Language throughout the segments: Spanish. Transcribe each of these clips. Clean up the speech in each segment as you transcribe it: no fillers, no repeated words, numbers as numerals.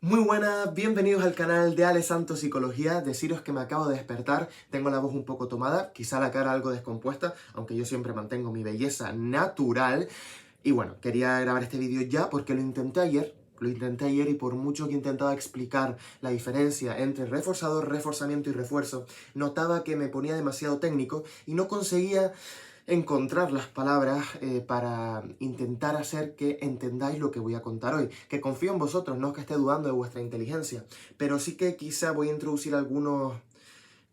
Muy buenas, bienvenidos al canal de Ale Santos Psicología. Deciros que me acabo de despertar, tengo la voz un poco tomada, quizá la cara algo descompuesta, aunque yo siempre mantengo mi belleza natural. Y bueno, quería grabar este vídeo ya porque lo intenté ayer y por mucho que intentaba explicar la diferencia entre reforzador, reforzamiento y refuerzo, notaba que me ponía demasiado técnico y no conseguía encontrar las palabras para intentar hacer que entendáis lo que voy a contar hoy. Que confío en vosotros, no es que esté dudando de vuestra inteligencia, pero sí que quizá voy a introducir algunos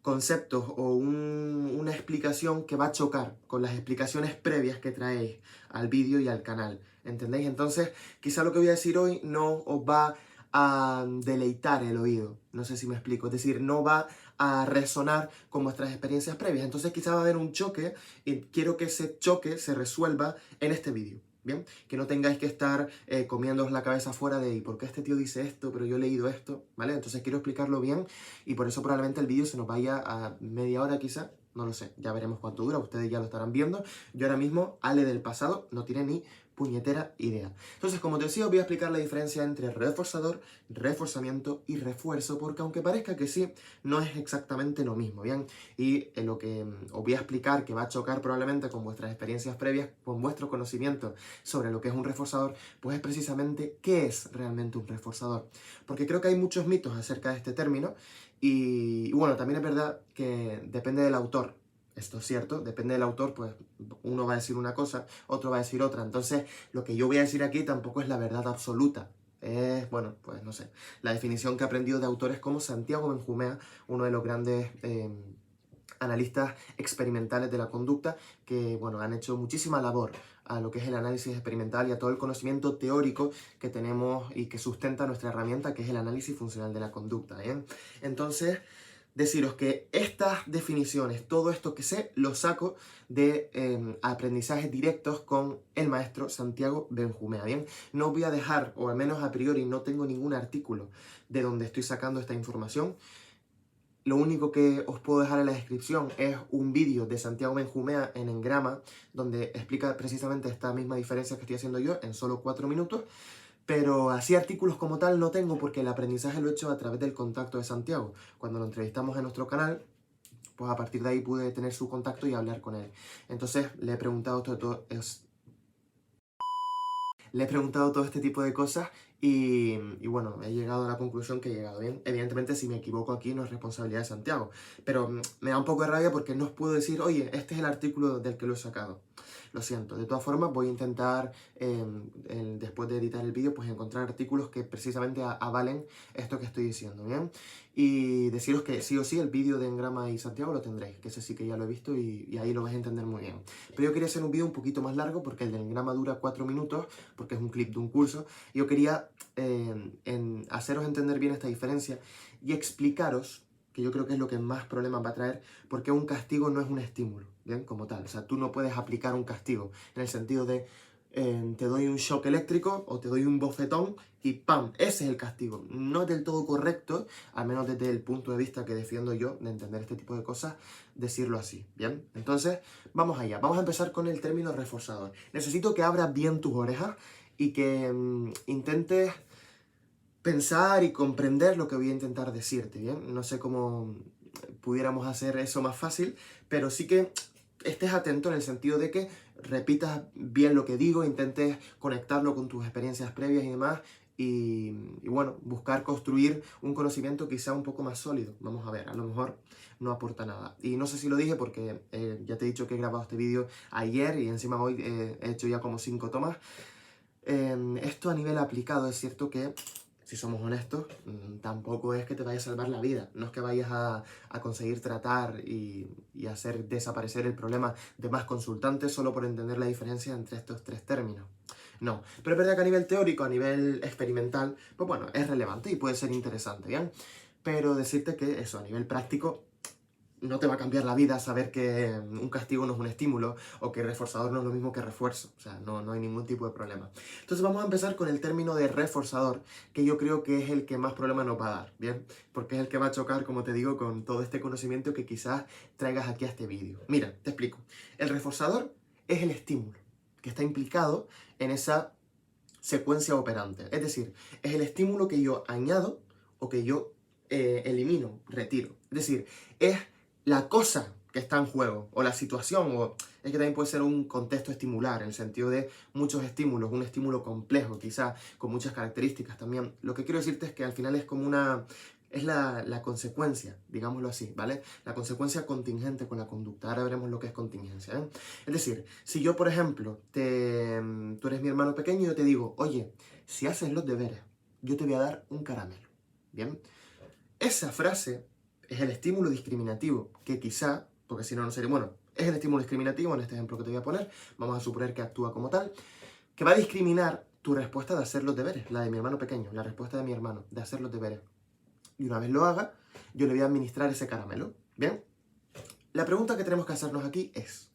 conceptos o una explicación que va a chocar con las explicaciones previas que traéis al vídeo y al canal. ¿Entendéis? Entonces, quizá lo que voy a decir hoy no os va a deleitar el oído. No sé si me explico. Es decir, no va a resonar con vuestras experiencias previas. Entonces, quizá va a haber un choque y quiero que ese choque se resuelva en este vídeo. ¿Bien? Que no tengáis que estar comiéndoos la cabeza fuera de ¿y por qué este tío dice esto? Pero yo he leído esto, ¿vale? Entonces quiero explicarlo bien y por eso probablemente el vídeo se nos vaya a media hora quizá, no lo sé, ya veremos cuánto dura, ustedes ya lo estarán viendo. Yo ahora mismo, Ale del pasado, no tiene ni puñetera idea. Entonces, como te decía, os voy a explicar la diferencia entre reforzador, reforzamiento y refuerzo, porque aunque parezca que sí, no es exactamente lo mismo, ¿bien? Y en lo que os voy a explicar, que va a chocar probablemente con vuestras experiencias previas, con vuestro conocimiento sobre lo que es un reforzador, pues es precisamente qué es realmente un reforzador. Porque creo que hay muchos mitos acerca de este término y bueno, también es verdad que depende del autor. Esto es cierto, depende del autor, pues uno va a decir una cosa, otro va a decir otra. Entonces, lo que yo voy a decir aquí tampoco es la verdad absoluta. Es, bueno, pues no sé, la definición que he aprendido de autores como Santiago Benjumea, uno de los grandes analistas experimentales de la conducta, que bueno, han hecho muchísima labor a lo que es el análisis experimental y a todo el conocimiento teórico que tenemos y que sustenta nuestra herramienta, que es el análisis funcional de la conducta. Entonces, deciros que estas definiciones, todo esto que sé, lo saco de aprendizajes directos con el maestro Santiago Benjumea, ¿bien? No voy a dejar, o al menos a priori no tengo ningún artículo de donde estoy sacando esta información. Lo único que os puedo dejar en la descripción es un vídeo de Santiago Benjumea en Engrama, donde explica precisamente esta misma diferencia que estoy haciendo yo en solo 4 minutos. Pero así artículos como tal no tengo porque el aprendizaje lo he hecho a través del contacto de Santiago. Cuando lo entrevistamos en nuestro canal, pues a partir de ahí pude tener su contacto y hablar con él. Entonces le he preguntado todo este tipo de cosas y bueno, he llegado a la conclusión que he llegado bien. Evidentemente, si me equivoco aquí no es responsabilidad de Santiago, pero me da un poco de rabia porque no os puedo decir, oye, este es el artículo del que lo he sacado. Lo siento. De todas formas, voy a intentar, después de editar el vídeo, pues encontrar artículos que precisamente avalen esto que estoy diciendo, ¿bien? Y deciros que sí o sí el vídeo de Engrama y Santiago lo tendréis, que ese sí que ya lo he visto y ahí lo vais a entender muy bien. Pero yo quería hacer un vídeo un poquito más largo porque el de Engrama dura 4 minutos, porque es un clip de un curso. Y yo quería haceros entender bien esta diferencia y explicaros, que yo creo que es lo que más problemas va a traer, porque un castigo no es un estímulo, ¿bien? Como tal. O sea, tú no puedes aplicar un castigo en el sentido de te doy un shock eléctrico o te doy un bofetón y ¡pam! Ese es el castigo. No es del todo correcto, al menos desde el punto de vista que defiendo yo de entender este tipo de cosas, decirlo así, ¿bien? Entonces, vamos allá. Vamos a empezar con el término reforzador. Necesito que abras bien tus orejas y que intentes pensar y comprender lo que voy a intentar decirte, ¿bien? No sé cómo pudiéramos hacer eso más fácil, pero sí que estés atento en el sentido de que repitas bien lo que digo, intentes conectarlo con tus experiencias previas y demás, y bueno, buscar construir un conocimiento quizá un poco más sólido. Vamos a ver, a lo mejor no aporta nada. Y no sé si lo dije porque ya te he dicho que he grabado este vídeo ayer y encima hoy he hecho ya como 5 tomas. Esto a nivel aplicado es cierto que, si somos honestos, tampoco es que te vaya a salvar la vida. No es que vayas a conseguir tratar y hacer desaparecer el problema de más consultantes solo por entender la diferencia entre estos 3 términos. No, pero es verdad que a nivel teórico, a nivel experimental, pues bueno, es relevante y puede ser interesante, ¿bien? Pero decirte que eso, a nivel práctico, no te va a cambiar la vida saber que un castigo no es un estímulo o que reforzador no es lo mismo que refuerzo. O sea, no hay ningún tipo de problema. Entonces vamos a empezar con el término de reforzador, que yo creo que es el que más problema nos va a dar, ¿bien? Porque es el que va a chocar, como te digo, con todo este conocimiento que quizás traigas aquí a este vídeo. Mira, te explico. El reforzador es el estímulo que está implicado en esa secuencia operante. Es decir, es el estímulo que yo añado o que yo elimino, retiro. Es decir, es la cosa que está en juego, o la situación, o es que también puede ser un contexto estimular, en el sentido de muchos estímulos, un estímulo complejo, quizá con muchas características también. Lo que quiero decirte es que al final es como es la consecuencia, digámoslo así, ¿vale? La consecuencia contingente con la conducta. Ahora veremos lo que es contingencia, ¿eh? Es decir, si yo, por ejemplo, tú eres mi hermano pequeño y yo te digo, oye, si haces los deberes, yo te voy a dar un caramelo, ¿bien? Esa frase es el estímulo discriminativo, que quizá, porque si no, no sería, bueno, es el estímulo discriminativo en este ejemplo que te voy a poner, vamos a suponer que actúa como tal, que va a discriminar tu respuesta de hacer los deberes, la de mi hermano pequeño, la respuesta de mi hermano, de hacer los deberes. Y una vez lo haga, yo le voy a administrar ese caramelo, ¿bien? La pregunta que tenemos que hacernos aquí es,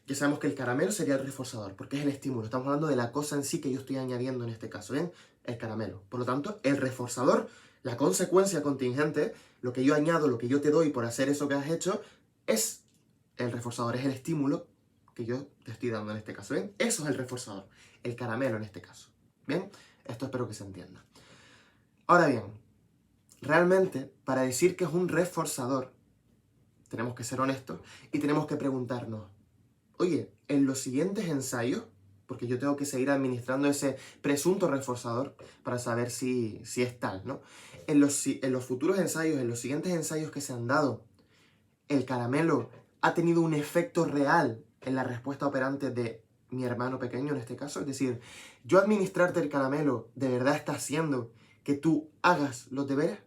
ya sabemos que el caramelo sería el reforzador, porque es el estímulo, estamos hablando de la cosa en sí que yo estoy añadiendo en este caso, ¿bien? El caramelo. Por lo tanto, el reforzador, la consecuencia contingente, lo que yo añado, lo que yo te doy por hacer eso que has hecho, es el reforzador, es el estímulo que yo te estoy dando en este caso, ¿bien? Eso es el reforzador, el caramelo en este caso, ¿bien? Esto espero que se entienda. Ahora bien, realmente, para decir que es un reforzador, tenemos que ser honestos y tenemos que preguntarnos, oye, en los siguientes ensayos, porque yo tengo que seguir administrando ese presunto reforzador para saber si es tal, ¿no? En los futuros ensayos, en los siguientes ensayos que se han dado, el caramelo ha tenido un efecto real en la respuesta operante de mi hermano pequeño en este caso. Es decir, yo administrarte el caramelo de verdad está haciendo que tú hagas los deberes.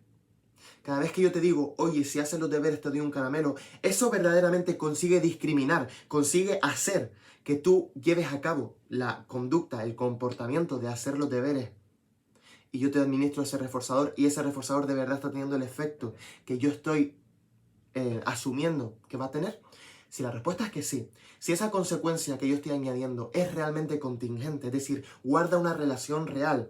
Cada vez que yo te digo, oye, si haces los deberes te doy un caramelo, eso verdaderamente consigue discriminar, consigue hacer que tú lleves a cabo la conducta, el comportamiento de hacer los deberes. Y yo te administro ese reforzador y ese reforzador de verdad está teniendo el efecto que yo estoy asumiendo que va a tener. Si la respuesta es que sí, si esa consecuencia que yo estoy añadiendo es realmente contingente, es decir, guarda una relación real,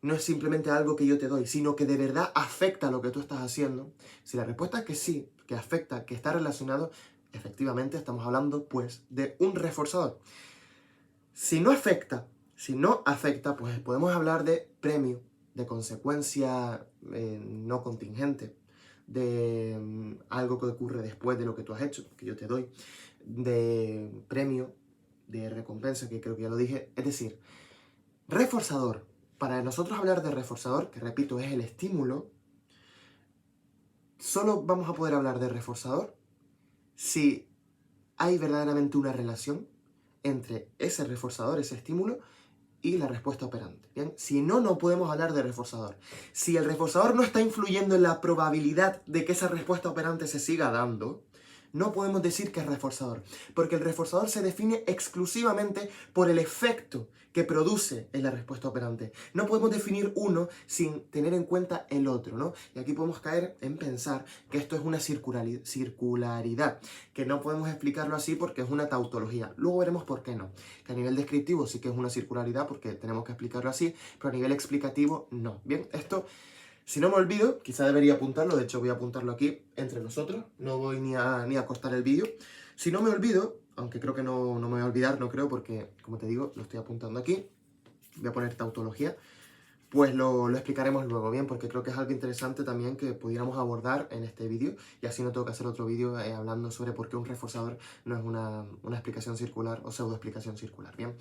no es simplemente algo que yo te doy, sino que de verdad afecta lo que tú estás haciendo. Si la respuesta es que sí, que afecta, que está relacionado, efectivamente estamos hablando pues de un reforzador. Si no afecta, pues podemos hablar de premio, de consecuencia no contingente, de algo que ocurre después de lo que tú has hecho, que yo te doy, de premio, de recompensa, que creo que ya lo dije. Es decir, reforzador. Para nosotros hablar de reforzador, que repito, es el estímulo, solo vamos a poder hablar de reforzador si hay verdaderamente una relación entre ese reforzador, ese estímulo, y la respuesta operante, ¿bien? Si no, no podemos hablar de reforzador. Si el reforzador no está influyendo en la probabilidad de que esa respuesta operante se siga dando, no podemos decir que es reforzador, porque el reforzador se define exclusivamente por el efecto que produce en la respuesta operante. No podemos definir uno sin tener en cuenta el otro, ¿no? Y aquí podemos caer en pensar que esto es una circularidad, que no podemos explicarlo así porque es una tautología. Luego veremos por qué no. Que a nivel descriptivo sí que es una circularidad porque tenemos que explicarlo así, pero a nivel explicativo no. Bien, esto... Si no me olvido, quizá debería apuntarlo, de hecho voy a apuntarlo aquí entre nosotros, no voy ni a cortar el vídeo. Si no me olvido, aunque creo que no me voy a olvidar, no creo, porque como te digo, lo estoy apuntando aquí, voy a poner tautología, pues lo explicaremos luego, bien, porque creo que es algo interesante también que pudiéramos abordar en este vídeo, y así no tengo que hacer otro vídeo hablando sobre por qué un reforzador no es una explicación circular o pseudo explicación circular, bien.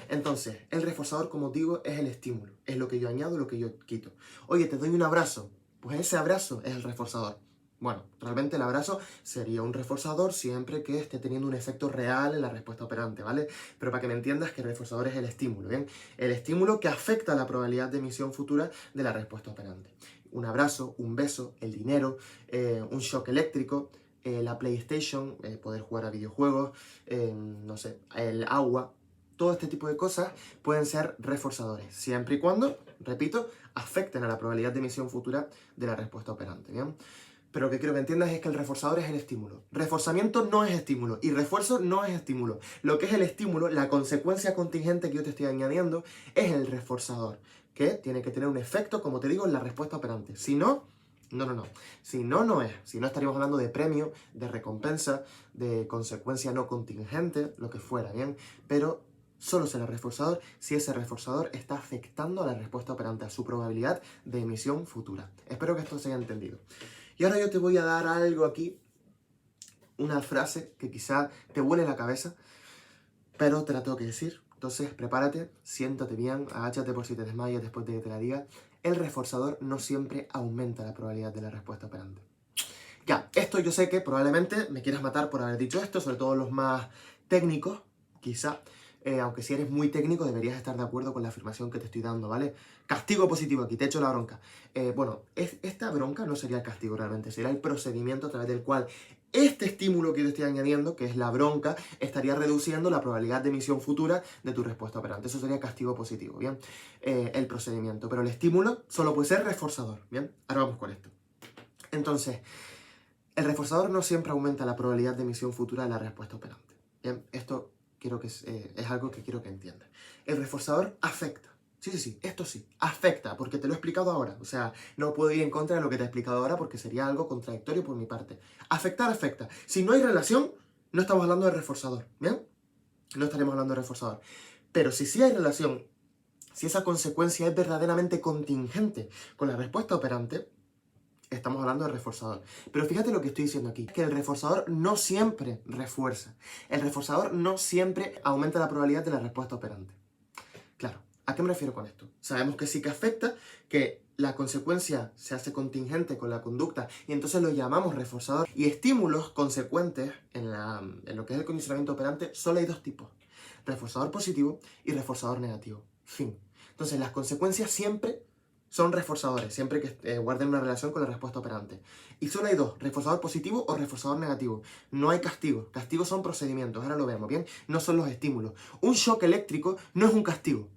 Entonces, el reforzador, como digo, es el estímulo, es lo que yo añado, lo que yo quito. Oye, te doy un abrazo, pues ese abrazo es el reforzador. Bueno, realmente el abrazo sería un reforzador siempre que esté teniendo un efecto real en la respuesta operante, ¿vale? Pero para que me entiendas que el reforzador es el estímulo, ¿bien? El estímulo que afecta la probabilidad de emisión futura de la respuesta operante. Un abrazo, un beso, el dinero, un shock eléctrico, la PlayStation, poder jugar a videojuegos, no sé, el agua. Todo este tipo de cosas pueden ser reforzadores, siempre y cuando, repito, afecten a la probabilidad de emisión futura de la respuesta operante, ¿bien? Pero lo que quiero que entiendas es que el reforzador es el estímulo. Reforzamiento no es estímulo y refuerzo no es estímulo. Lo que es el estímulo, la consecuencia contingente que yo te estoy añadiendo, es el reforzador, que tiene que tener un efecto, como te digo, en la respuesta operante. Si no, no. Si no, no es. Si no, estaríamos hablando de premio, de recompensa, de consecuencia no contingente, lo que fuera, ¿bien? Pero solo será reforzador si ese reforzador está afectando a la respuesta operante, a su probabilidad de emisión futura. Espero que esto se haya entendido. Y ahora yo te voy a dar algo aquí, una frase que quizá te vuele la cabeza, pero te la tengo que decir. Entonces prepárate, siéntate bien, agáchate por si te desmayas después de que te la diga. El reforzador no siempre aumenta la probabilidad de la respuesta operante. Ya, esto yo sé que probablemente me quieras matar por haber dicho esto, sobre todo los más técnicos, quizá. Aunque si eres muy técnico deberías estar de acuerdo con la afirmación que te estoy dando, ¿vale? Castigo positivo aquí, te echo la bronca. Bueno, esta bronca no sería el castigo realmente, sería el procedimiento a través del cual este estímulo que yo estoy añadiendo, que es la bronca, estaría reduciendo la probabilidad de emisión futura de tu respuesta operante. Eso sería castigo positivo, ¿bien? El procedimiento. Pero el estímulo solo puede ser reforzador, ¿bien? Ahora vamos con esto. Entonces, el reforzador no siempre aumenta la probabilidad de emisión futura de la respuesta operante. Bien, esto quiero que es algo que quiero que entiendas. El reforzador afecta. Sí, esto sí, afecta, porque te lo he explicado ahora. O sea, no puedo ir en contra de lo que te he explicado ahora porque sería algo contradictorio por mi parte. Afectar, afecta. Si no hay relación, no estamos hablando de reforzador, ¿bien? No estaremos hablando de reforzador. Pero si sí hay relación, si esa consecuencia es verdaderamente contingente con la respuesta operante, estamos hablando de reforzador. Pero fíjate lo que estoy diciendo aquí, que el reforzador no siempre refuerza. El reforzador no siempre aumenta la probabilidad de la respuesta operante. Claro, ¿a qué me refiero con esto? Sabemos que sí que afecta, que la consecuencia se hace contingente con la conducta y entonces lo llamamos reforzador. Y estímulos consecuentes en lo que es el condicionamiento operante solo hay dos tipos: reforzador positivo y reforzador negativo. Fin. Entonces las consecuencias siempre son reforzadores, siempre que guarden una relación con la respuesta operante. Y solo hay dos: reforzador positivo o reforzador negativo. No hay castigo. Castigos son procedimientos, ahora lo vemos, ¿bien? No son los estímulos. Un shock eléctrico no es un castigo.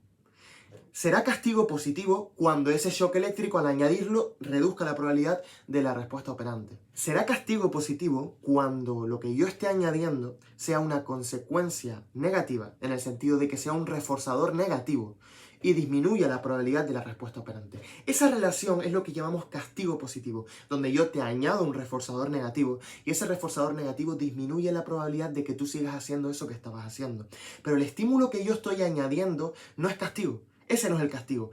Será castigo positivo cuando ese shock eléctrico, al añadirlo, reduzca la probabilidad de la respuesta operante. Será castigo positivo cuando lo que yo esté añadiendo sea una consecuencia negativa, en el sentido de que sea un reforzador negativo y disminuya la probabilidad de la respuesta operante. Esa relación es lo que llamamos castigo positivo, donde yo te añado un reforzador negativo y ese reforzador negativo disminuye la probabilidad de que tú sigas haciendo eso que estabas haciendo. Pero el estímulo que yo estoy añadiendo no es castigo. Ese no es el castigo.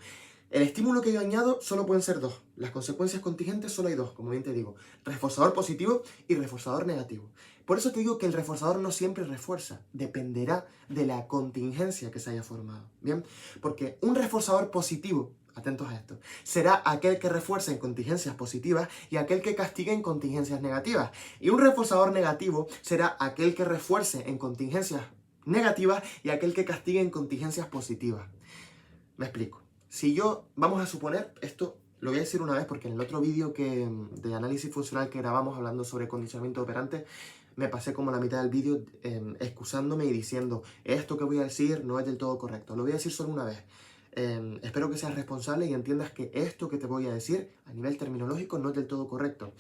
El estímulo que yo añado solo pueden ser dos. Las consecuencias contingentes solo hay dos, como bien te digo: reforzador positivo y reforzador negativo. Por eso te digo que el reforzador no siempre refuerza, dependerá de la contingencia que se haya formado, ¿bien? Porque un reforzador positivo, atentos a esto, será aquel que refuerza en contingencias positivas y aquel que castigue en contingencias negativas. Y un reforzador negativo será aquel que refuerce en contingencias negativas y aquel que castigue en contingencias positivas. Me explico. Si yo, vamos a suponer, esto lo voy a decir una vez porque en el otro vídeo de análisis funcional que grabamos hablando sobre condicionamiento operante, me pasé como la mitad del vídeo excusándome y diciendo: esto que voy a decir no es del todo correcto. Lo voy a decir solo una vez. Espero que seas responsable y entiendas que esto que te voy a decir a nivel terminológico no es del todo correcto.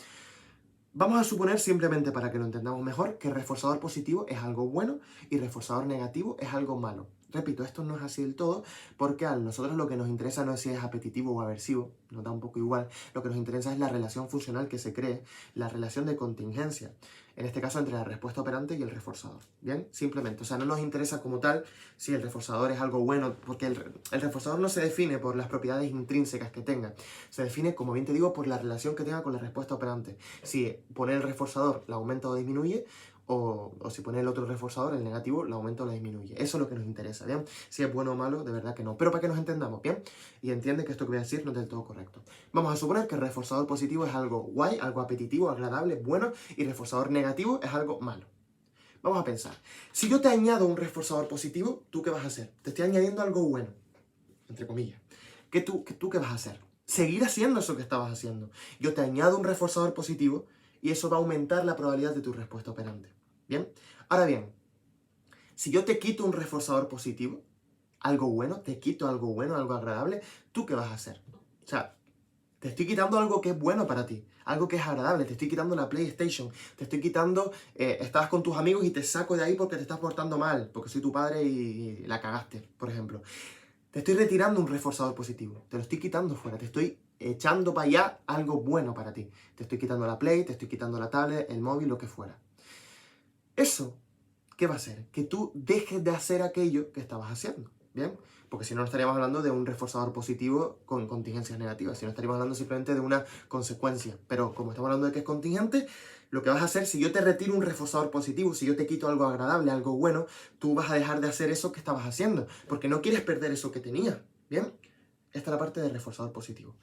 Vamos a suponer, simplemente para que lo entendamos mejor, que reforzador positivo es algo bueno y reforzador negativo es algo malo. Repito, esto no es así del todo, porque a nosotros lo que nos interesa no es si es apetitivo o aversivo, nos da un poco igual. Lo que nos interesa es la relación funcional que se cree, la relación de contingencia, en este caso entre la respuesta operante y el reforzador. ¿Bien? Simplemente, o sea, no nos interesa como tal si el reforzador es algo bueno, porque el reforzador no se define por las propiedades intrínsecas que tenga, se define, como bien te digo, por la relación que tenga con la respuesta operante. Si poner el reforzador la aumenta o disminuye, o si poner el otro reforzador, el negativo, la aumenta o la disminuye. Eso es lo que nos interesa, ¿bien? Si es bueno o malo, de verdad que no. Pero para que nos entendamos, ¿bien? Y entiende que esto que voy a decir no es del todo correcto. Vamos a suponer que el reforzador positivo es algo guay, algo apetitivo, agradable, bueno, y reforzador negativo es algo malo. Vamos a pensar. Si yo te añado un reforzador positivo, ¿tú qué vas a hacer? Te estoy añadiendo algo bueno, entre comillas. ¿Tú qué vas a hacer? Seguir haciendo eso que estabas haciendo. Yo te añado un reforzador positivo y eso va a aumentar la probabilidad de tu respuesta operante. ¿Bien? Ahora bien, si yo te quito un reforzador positivo, algo bueno, te quito algo bueno, algo agradable, ¿tú qué vas a hacer? O sea, te estoy quitando algo que es bueno para ti, algo que es agradable, te estoy quitando la PlayStation, te estoy quitando, estabas con tus amigos y te saco de ahí porque te estás portando mal, porque soy tu padre y la cagaste, por ejemplo. Te estoy retirando un reforzador positivo, te lo estoy quitando fuera, te estoy echando para allá algo bueno para ti. Te estoy quitando la Play, te estoy quitando la tablet, el móvil, lo que fuera. Eso ¿qué va a hacer? Que tú dejes de hacer aquello que estabas haciendo, ¿bien? Porque si no, no estaríamos hablando de un reforzador positivo con contingencias negativas, si no estaríamos hablando simplemente de una consecuencia. Pero como estamos hablando de que es contingente, lo que vas a hacer, si yo te retiro un reforzador positivo, si yo te quito algo agradable, algo bueno, tú vas a dejar de hacer eso que estabas haciendo, porque no quieres perder eso que tenías, ¿bien? Esta es la parte del reforzador positivo.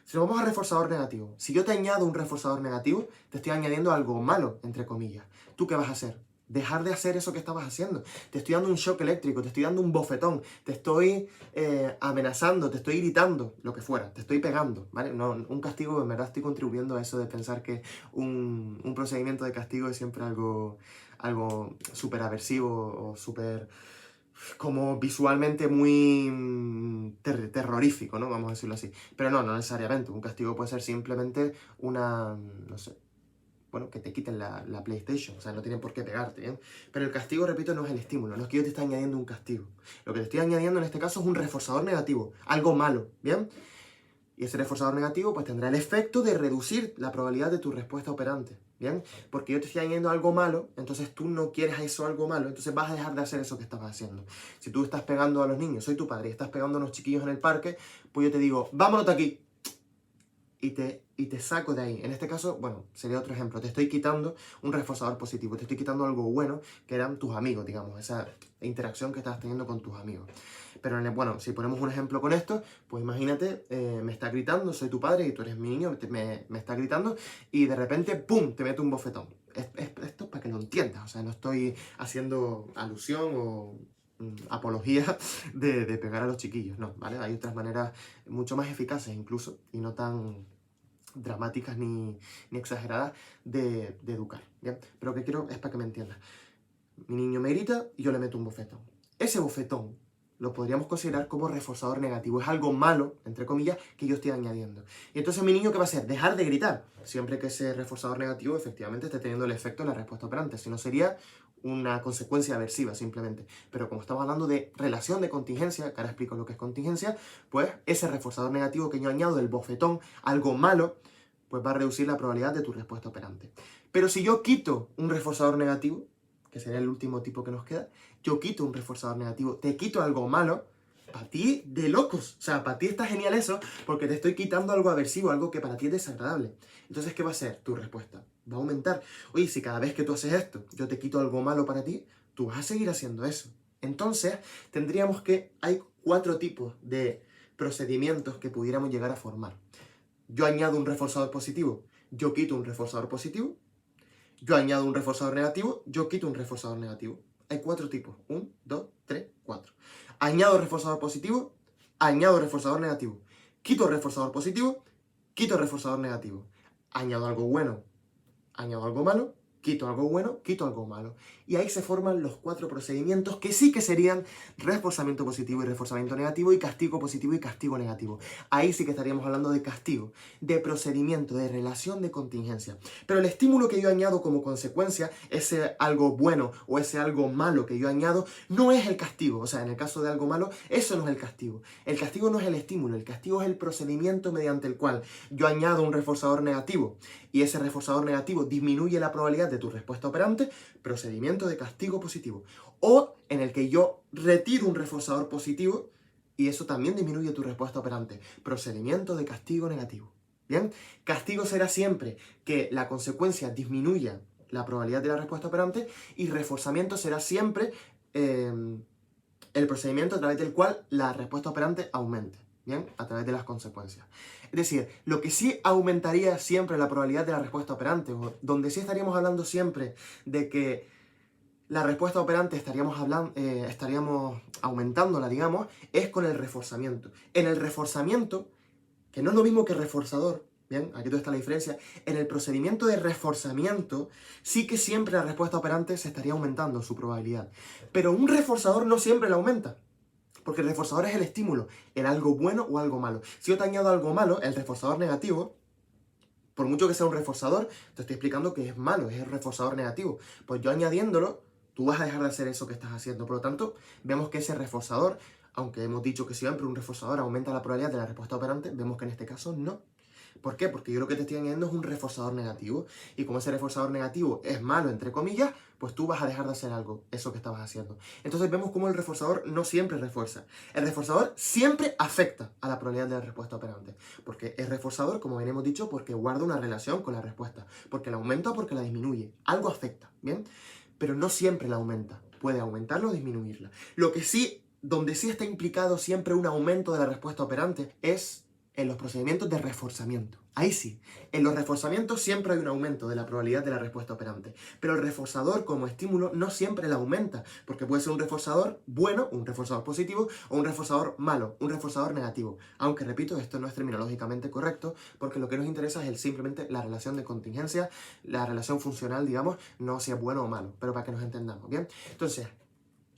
Si nos vamos a reforzador negativo, si yo te añado un reforzador negativo, te estoy añadiendo algo malo, entre comillas. ¿Tú qué vas a hacer? Dejar de hacer eso que estabas haciendo. Te estoy dando un shock eléctrico, te estoy dando un bofetón, te estoy amenazando, te estoy gritando, lo que fuera, te estoy pegando, ¿vale? No, un castigo, en verdad estoy contribuyendo a eso de pensar que un procedimiento de castigo es siempre algo súper aversivo o súper como visualmente muy terrorífico, ¿no? Vamos a decirlo así. Pero no necesariamente. Un castigo puede ser simplemente no sé, bueno, que te quiten la PlayStation, o sea, no tienen por qué pegarte, ¿bien? Pero el castigo, repito, no es el estímulo, no es que yo te esté añadiendo un castigo. Lo que te estoy añadiendo en este caso es un reforzador negativo, algo malo, ¿bien? Y ese reforzador negativo pues tendrá el efecto de reducir la probabilidad de tu respuesta operante, ¿bien? Porque yo te estoy añadiendo algo malo, entonces tú no quieres eso algo malo, entonces vas a dejar de hacer eso que estabas haciendo. Si tú estás pegando a los niños, soy tu padre y estás pegando a unos chiquillos en el parque, pues yo te digo, vámonos de aquí, y te saco de ahí. En este caso, bueno, sería otro ejemplo. Te estoy quitando un reforzador positivo, te estoy quitando algo bueno que eran tus amigos, digamos, esa interacción que estabas teniendo con tus amigos. Pero, bueno, si ponemos un ejemplo con esto, pues imagínate, me está gritando, soy tu padre y tú eres mi niño, me está gritando y de repente, ¡pum!, te meto un bofetón. Esto es para que lo entiendas, o sea, no estoy haciendo alusión o apología de pegar a los chiquillos, no, ¿vale? Hay otras maneras mucho más eficaces incluso y no tan dramáticas ni exageradas de educar, ¿bien? Pero lo que quiero es para que me entiendas. Mi niño me grita y yo le meto un bofetón. Ese bofetón lo podríamos considerar como reforzador negativo. Es algo malo, entre comillas, que yo estoy añadiendo. Y entonces mi niño, ¿qué va a hacer? Dejar de gritar. Siempre que ese reforzador negativo efectivamente esté teniendo el efecto en la respuesta operante. Si no, sería una consecuencia aversiva simplemente. Pero como estamos hablando de relación de contingencia, que ahora explico lo que es contingencia, pues ese reforzador negativo que yo añado, el bofetón, algo malo, pues va a reducir la probabilidad de tu respuesta operante. Pero si yo quito un reforzador negativo, que sería el último tipo que nos queda, yo quito un reforzador negativo, te quito algo malo, para ti de locos. O sea, para ti está genial eso, porque te estoy quitando algo aversivo, algo que para ti es desagradable. Entonces, ¿qué va a ser tu respuesta? Va a aumentar. Oye, si cada vez que tú haces esto, yo te quito algo malo para ti, tú vas a seguir haciendo eso. Entonces, tendríamos que, hay 4 tipos de procedimientos que pudiéramos llegar a formar. Yo añado un reforzador positivo, yo quito un reforzador positivo, yo añado un reforzador negativo, yo quito un reforzador negativo. Hay 4 tipos. 1, 2, 3, 4. Añado reforzador positivo, añado reforzador negativo. Quito reforzador positivo, quito reforzador negativo. Añado algo bueno, añado algo malo, quito algo bueno, quito algo malo. Y ahí se forman los 4 procedimientos que sí que serían reforzamiento positivo y reforzamiento negativo y castigo positivo y castigo negativo. Ahí sí que estaríamos hablando de castigo, de procedimiento, de relación de contingencia. Pero el estímulo que yo añado como consecuencia, ese algo bueno o ese algo malo que yo añado, no es el castigo. O sea, en el caso de algo malo, eso no es el castigo. El castigo no es el estímulo, el castigo es el procedimiento mediante el cual yo añado un reforzador negativo y ese reforzador negativo disminuye la probabilidad de tu respuesta operante, procedimiento de castigo positivo. O en el que yo retiro un reforzador positivo y eso también disminuye tu respuesta operante, procedimiento de castigo negativo. ¿Bien? Castigo será siempre que la consecuencia disminuya la probabilidad de la respuesta operante y reforzamiento será siempre el procedimiento a través del cual la respuesta operante aumente. ¿Bien? A través de las consecuencias. Es decir, lo que sí aumentaría siempre la probabilidad de la respuesta operante, o donde sí estaríamos hablando siempre de que la respuesta operante estaríamos aumentándola, digamos, es con el reforzamiento. En el reforzamiento, que no es lo mismo que reforzador, ¿bien? Aquí está la diferencia. En el procedimiento de reforzamiento, sí que siempre la respuesta operante se estaría aumentando su probabilidad. Pero un reforzador no siempre la aumenta. Porque el reforzador es el estímulo, el algo bueno o algo malo. Si yo te añado algo malo, el reforzador negativo, por mucho que sea un reforzador, te estoy explicando que es malo, es el reforzador negativo. Pues yo añadiéndolo, tú vas a dejar de hacer eso que estás haciendo. Por lo tanto, vemos que ese reforzador, aunque hemos dicho que siempre un reforzador aumenta la probabilidad de la respuesta operante, vemos que en este caso no. ¿Por qué? Porque yo lo que te estoy añadiendo es un reforzador negativo. Y como ese reforzador negativo es malo, entre comillas, pues tú vas a dejar de hacer algo, eso que estabas haciendo. Entonces vemos cómo el reforzador no siempre refuerza. El reforzador siempre afecta a la probabilidad de la respuesta operante. Porque es reforzador, como bien hemos dicho, porque guarda una relación con la respuesta. Porque la aumenta o porque la disminuye. Algo afecta, ¿bien? Pero no siempre la aumenta. Puede aumentarla o disminuirla. Lo que sí, donde sí está implicado siempre un aumento de la respuesta operante es en los procedimientos de reforzamiento. Ahí sí, en los reforzamientos siempre hay un aumento de la probabilidad de la respuesta operante, pero el reforzador como estímulo no siempre la aumenta, porque puede ser un reforzador bueno, un reforzador positivo, o un reforzador malo, un reforzador negativo. Aunque repito, esto no es terminológicamente correcto, porque lo que nos interesa es simplemente la relación de contingencia, la relación funcional, digamos, no si es bueno o malo, pero para que nos entendamos, ¿bien? Entonces,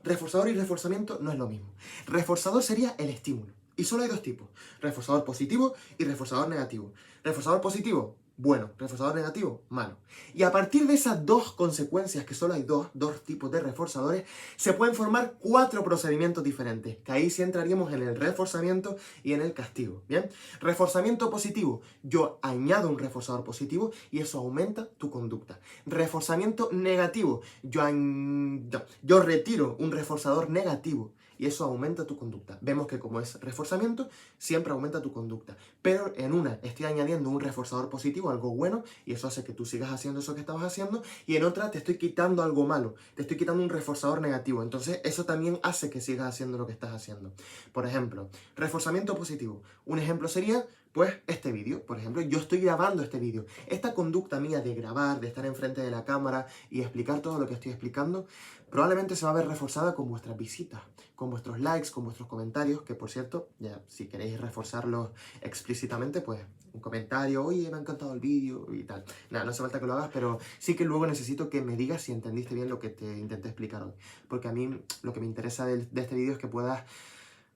reforzador y reforzamiento no es lo mismo. Reforzador sería el estímulo. Y solo hay dos tipos, reforzador positivo y reforzador negativo. Reforzador positivo, bueno. Reforzador negativo, malo. Y a partir de esas dos consecuencias, que solo hay dos tipos de reforzadores, se pueden formar 4 procedimientos diferentes, que ahí sí entraríamos en el reforzamiento y en el castigo, ¿bien? Reforzamiento positivo, yo añado un reforzador positivo y eso aumenta tu conducta. Reforzamiento negativo, yo retiro un reforzador negativo y eso aumenta tu conducta. Vemos que como es reforzamiento, siempre aumenta tu conducta. Pero en una estoy añadiendo un reforzador positivo, algo bueno, y eso hace que tú sigas haciendo eso que estabas haciendo, y en otra te estoy quitando algo malo, te estoy quitando un reforzador negativo. Entonces eso también hace que sigas haciendo lo que estás haciendo. Por ejemplo, reforzamiento positivo. Un ejemplo sería, pues, este vídeo. Por ejemplo, yo estoy grabando este vídeo. Esta conducta mía de grabar, de estar enfrente de la cámara y explicar todo lo que estoy explicando, probablemente se va a ver reforzada con vuestras visitas, con vuestros likes, con vuestros comentarios, que por cierto, ya si queréis reforzarlos explícitamente, pues un comentario, oye, me ha encantado el vídeo y tal. Nada, no hace falta que lo hagas, pero sí que luego necesito que me digas si entendiste bien lo que te intenté explicar hoy. Porque a mí lo que me interesa de este vídeo es que puedas,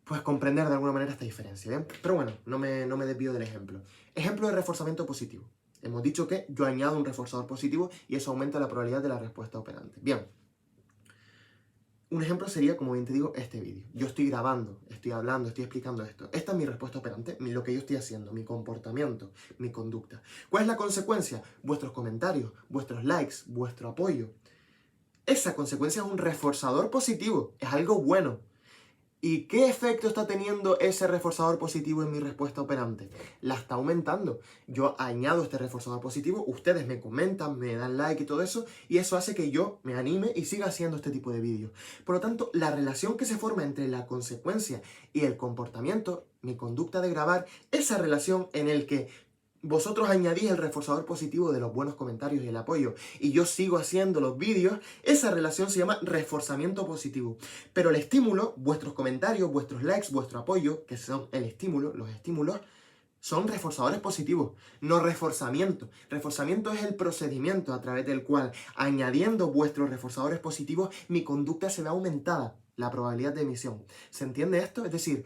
pues, comprender de alguna manera esta diferencia, ¿bien? Pero bueno, no me desvío del ejemplo. Ejemplo de reforzamiento positivo. Hemos dicho que yo añado un reforzador positivo y eso aumenta la probabilidad de la respuesta operante. Bien. Un ejemplo sería, como bien te digo, este vídeo. Yo estoy grabando, estoy hablando, estoy explicando esto. Esta es mi respuesta operante, lo que yo estoy haciendo, mi comportamiento, mi conducta. ¿Cuál es la consecuencia? Vuestros comentarios, vuestros likes, vuestro apoyo. Esa consecuencia es un reforzador positivo, es algo bueno. ¿Y qué efecto está teniendo ese reforzador positivo en mi respuesta operante? La está aumentando. Yo añado este reforzador positivo, ustedes me comentan, me dan like y todo eso, y eso hace que yo me anime y siga haciendo este tipo de vídeos. Por lo tanto, la relación que se forma entre la consecuencia y el comportamiento, mi conducta de grabar, esa relación en el que vosotros añadís el reforzador positivo de los buenos comentarios y el apoyo, y yo sigo haciendo los vídeos, esa relación se llama reforzamiento positivo. Pero el estímulo, vuestros comentarios, vuestros likes, vuestro apoyo, que son el estímulo, los estímulos, son reforzadores positivos, no reforzamiento. Reforzamiento es el procedimiento a través del cual, añadiendo vuestros reforzadores positivos, mi conducta se ve aumentada, la probabilidad de emisión. ¿Se entiende esto? Es decir,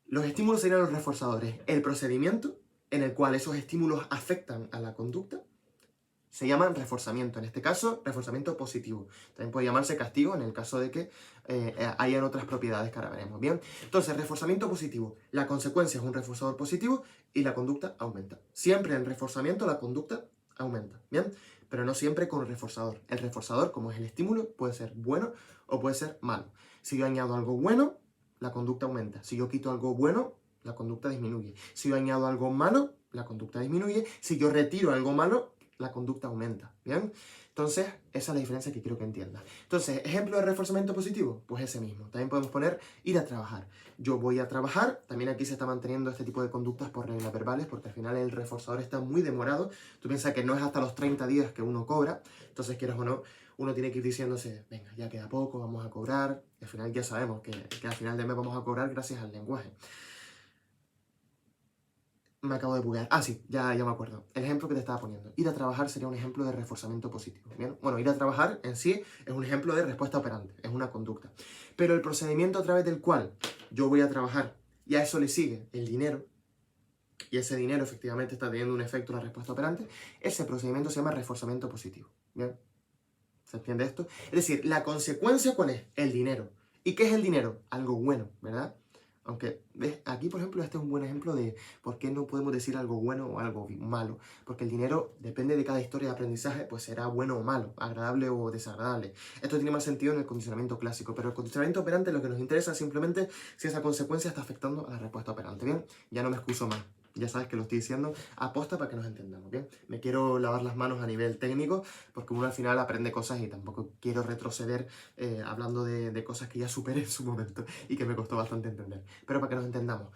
los estímulos serían los reforzadores. El procedimiento en el cual esos estímulos afectan a la conducta se llama reforzamiento. En este caso, reforzamiento positivo. También puede llamarse castigo en el caso de que hayan otras propiedades que ahora veremos. Bien, entonces, reforzamiento positivo. La consecuencia es un reforzador positivo y la conducta aumenta. Siempre en reforzamiento la conducta aumenta. Bien, pero no siempre con reforzador. El reforzador, como es el estímulo, puede ser bueno o puede ser malo. Si yo añado algo bueno, la conducta aumenta. Si yo quito algo bueno, la conducta disminuye. Si yo añado algo malo, la conducta disminuye. Si yo retiro algo malo, la conducta aumenta. ¿Bien? Entonces, esa es la diferencia que quiero que entiendas. Entonces, ejemplo de reforzamiento positivo, pues ese mismo. También podemos poner ir a trabajar. Yo voy a trabajar. También aquí se está manteniendo este tipo de conductas por reglas verbales, porque al final el reforzador está muy demorado. Tú piensas que no es hasta los 30 días que uno cobra. Entonces, quieras o no, uno tiene que ir diciéndose, venga, ya queda poco, vamos a cobrar. Y al final ya sabemos que al final del mes vamos a cobrar gracias al lenguaje. Me acabo de buguear. Ah, sí, ya me acuerdo. El ejemplo que te estaba poniendo. Ir a trabajar sería un ejemplo de reforzamiento positivo. ¿Bien? Bueno, ir a trabajar en sí es un ejemplo de respuesta operante, es una conducta. Pero el procedimiento a través del cual yo voy a trabajar y a eso le sigue el dinero, y ese dinero efectivamente está teniendo un efecto en la respuesta operante, ese procedimiento se llama reforzamiento positivo. ¿Bien? ¿Se entiende esto? Es decir, la consecuencia, ¿cuál es? El dinero. ¿Y qué es el dinero? Algo bueno, ¿verdad? Aunque, ¿ves? Aquí, por ejemplo, este es un buen ejemplo de por qué no podemos decir algo bueno o algo malo. Porque el dinero, depende de cada historia de aprendizaje, pues será bueno o malo, agradable o desagradable. Esto tiene más sentido en el condicionamiento clásico, pero el condicionamiento operante lo que nos interesa es simplemente si esa consecuencia está afectando a la respuesta operante. Bien, ya no me excuso más. Ya sabes que lo estoy diciendo aposta para que nos entendamos, ¿bien? Me quiero lavar las manos a nivel técnico porque uno al final aprende cosas y tampoco quiero retroceder hablando de cosas que ya superé en su momento y que me costó bastante entender. Pero para que nos entendamos,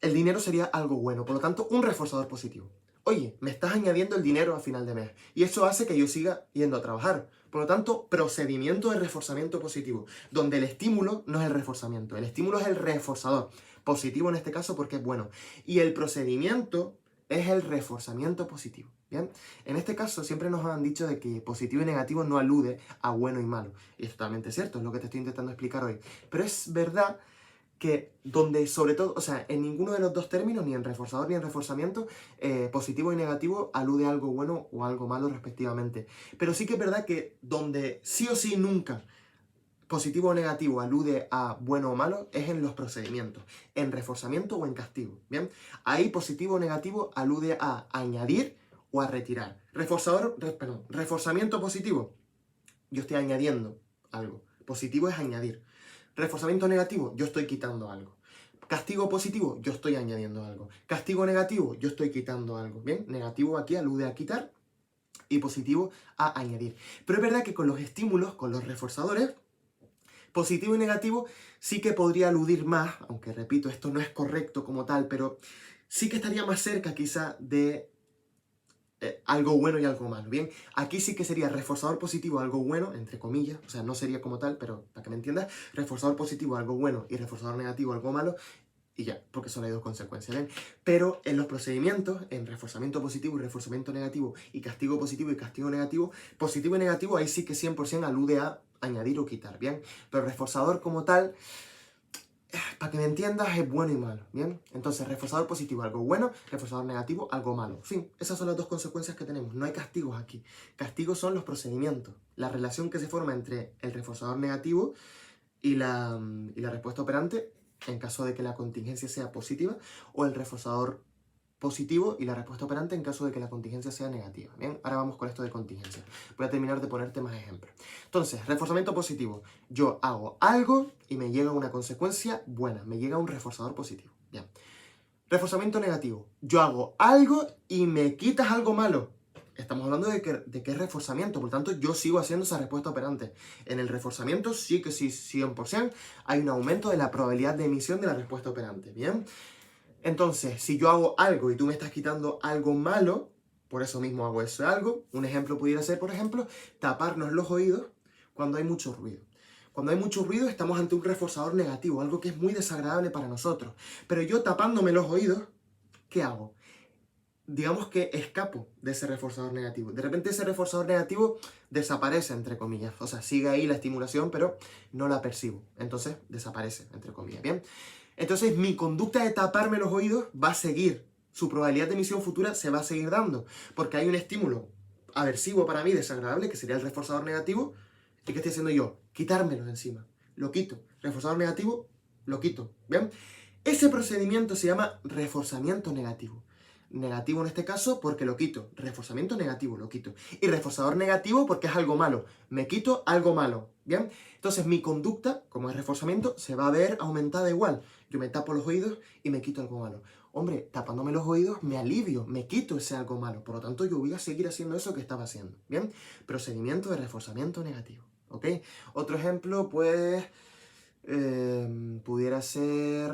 el dinero sería algo bueno, por lo tanto, un reforzador positivo. Oye, me estás añadiendo el dinero a final de mes y eso hace que yo siga yendo a trabajar. Por lo tanto, procedimiento de reforzamiento positivo, donde el estímulo no es el reforzamiento, el estímulo es el reforzador. Positivo en este caso porque es bueno. Y el procedimiento es el reforzamiento positivo. ¿Bien? En este caso siempre nos han dicho de que positivo y negativo no alude a bueno y malo. Y es totalmente cierto, es lo que te estoy intentando explicar hoy. Pero es verdad que donde sobre todo, o sea, en ninguno de los dos términos, ni en reforzador ni en reforzamiento, positivo y negativo alude a algo bueno o algo malo respectivamente. Pero sí que es verdad que donde sí o sí nunca positivo o negativo alude a bueno o malo es en los procedimientos, en reforzamiento o en castigo, ¿bien? Ahí positivo o negativo alude a añadir o a retirar. Reforzamiento positivo, yo estoy añadiendo algo. Positivo es añadir. Reforzamiento negativo, yo estoy quitando algo. Castigo positivo, yo estoy añadiendo algo. Castigo negativo, yo estoy quitando algo. ¿Bien? Negativo aquí alude a quitar y positivo a añadir. Pero es verdad que con los estímulos, con los reforzadores, positivo y negativo sí que podría aludir más, aunque repito, esto no es correcto como tal, pero sí que estaría más cerca quizá de algo bueno y algo malo, ¿bien? Aquí sí que sería reforzador positivo algo bueno, entre comillas, o sea, no sería como tal, pero para que me entiendas, reforzador positivo algo bueno y reforzador negativo algo malo, y ya, porque son las dos consecuencias, ¿bien? Pero en los procedimientos, en reforzamiento positivo y reforzamiento negativo, y castigo positivo y castigo positivo y negativo, ahí sí que 100% alude a añadir o quitar, ¿bien? Pero reforzador como tal, para que me entiendas, es bueno y malo, ¿bien? Entonces, reforzador positivo, algo bueno, reforzador negativo, algo malo. Fin, esas son las dos consecuencias que tenemos. No hay castigos aquí. Castigos son los procedimientos. La relación que se forma entre el reforzador negativo y la respuesta operante, en caso de que la contingencia sea positiva, o el reforzador positivo y la respuesta operante en caso de que la contingencia sea negativa. Bien, ahora vamos con esto de contingencia. Voy a terminar de ponerte más ejemplos. Entonces, reforzamiento positivo. Yo hago algo y me llega una consecuencia buena, me llega un reforzador positivo. Bien. Reforzamiento negativo. Yo hago algo y me quitas algo malo. Estamos hablando de que es reforzamiento, por lo tanto yo sigo haciendo esa respuesta operante. En el reforzamiento sí que sí, 100%, hay un aumento de la probabilidad de emisión de la respuesta operante. Bien. Entonces, si yo hago algo y tú me estás quitando algo malo, por eso mismo hago ese algo. Un ejemplo pudiera ser, por ejemplo, taparnos los oídos cuando hay mucho ruido. Cuando hay mucho ruido estamos ante un reforzador negativo, algo que es muy desagradable para nosotros. Pero yo tapándome los oídos, ¿qué hago? Digamos que escapo de ese reforzador negativo. De repente ese reforzador negativo desaparece, entre comillas. O sea, sigue ahí la estimulación, pero no la percibo. Entonces, desaparece, entre comillas. ¿Bien? Entonces, mi conducta de taparme los oídos va a seguir. Su probabilidad de emisión futura se va a seguir dando. Porque hay un estímulo aversivo para mí, desagradable, que sería el reforzador negativo. ¿Y qué estoy haciendo yo? Quitármelo de encima. Lo quito. Reforzador negativo, lo quito. ¿Bien? Ese procedimiento se llama reforzamiento negativo. Negativo en este caso porque lo quito. Reforzamiento negativo, lo quito. Y reforzador negativo porque es algo malo. Me quito algo malo. ¿Bien? Entonces mi conducta, como es reforzamiento, se va a ver aumentada igual. Yo me tapo los oídos y me quito algo malo. Hombre, tapándome los oídos me alivio, me quito ese algo malo. Por lo tanto, yo voy a seguir haciendo eso que estaba haciendo. ¿Bien? Procedimiento de reforzamiento negativo. ¿Ok? Otro ejemplo, pues, pudiera ser...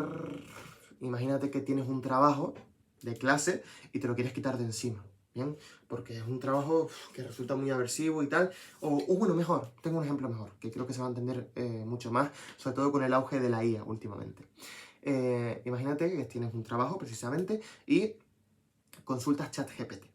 Imagínate que tienes un trabajo de clase y te lo quieres quitar de encima, ¿bien? Porque es un trabajo que resulta muy aversivo y tal. O bueno, mejor, tengo un ejemplo mejor, que creo que se va a entender mucho más, sobre todo con el auge de la IA últimamente. Imagínate que tienes un trabajo precisamente y consultas ChatGPT,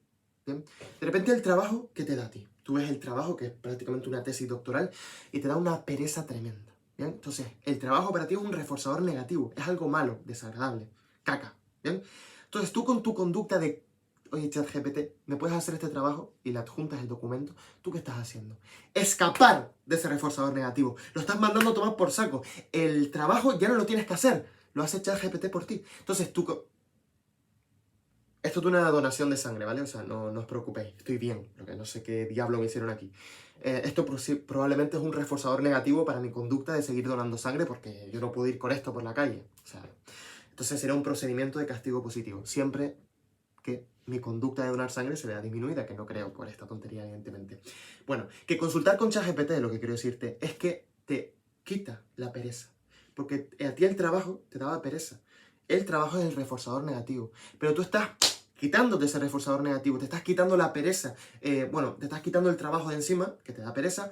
¿bien? De repente el trabajo que te da a ti, tú ves el trabajo que es prácticamente una tesis doctoral y te da una pereza tremenda, ¿bien? Entonces, el trabajo para ti es un reforzador negativo, es algo malo, desagradable, caca, ¿bien? Entonces tú con tu conducta de, oye, ChatGPT, ¿me puedes hacer este trabajo? Y le adjuntas el documento. ¿Tú qué estás haciendo? Escapar de ese reforzador negativo. Lo estás mandando a tomar por saco. El trabajo ya no lo tienes que hacer. Lo hace ChatGPT por ti. Entonces esto es una donación de sangre, ¿vale? O sea, no os preocupéis, estoy bien, lo que no sé qué diablo me hicieron aquí. Esto probablemente es un reforzador negativo para mi conducta de seguir donando sangre porque yo no puedo ir con esto por la calle. O sea, entonces será un procedimiento de castigo positivo. Siempre que mi conducta de donar sangre se vea disminuida, que no creo por esta tontería, evidentemente. Bueno, que consultar con ChatGPT, lo que quiero decirte, es que te quita la pereza. Porque a ti el trabajo te daba pereza. El trabajo es el reforzador negativo. Pero tú estás quitándote ese reforzador negativo, te estás quitando la pereza. Te estás quitando el trabajo de encima, que te da pereza,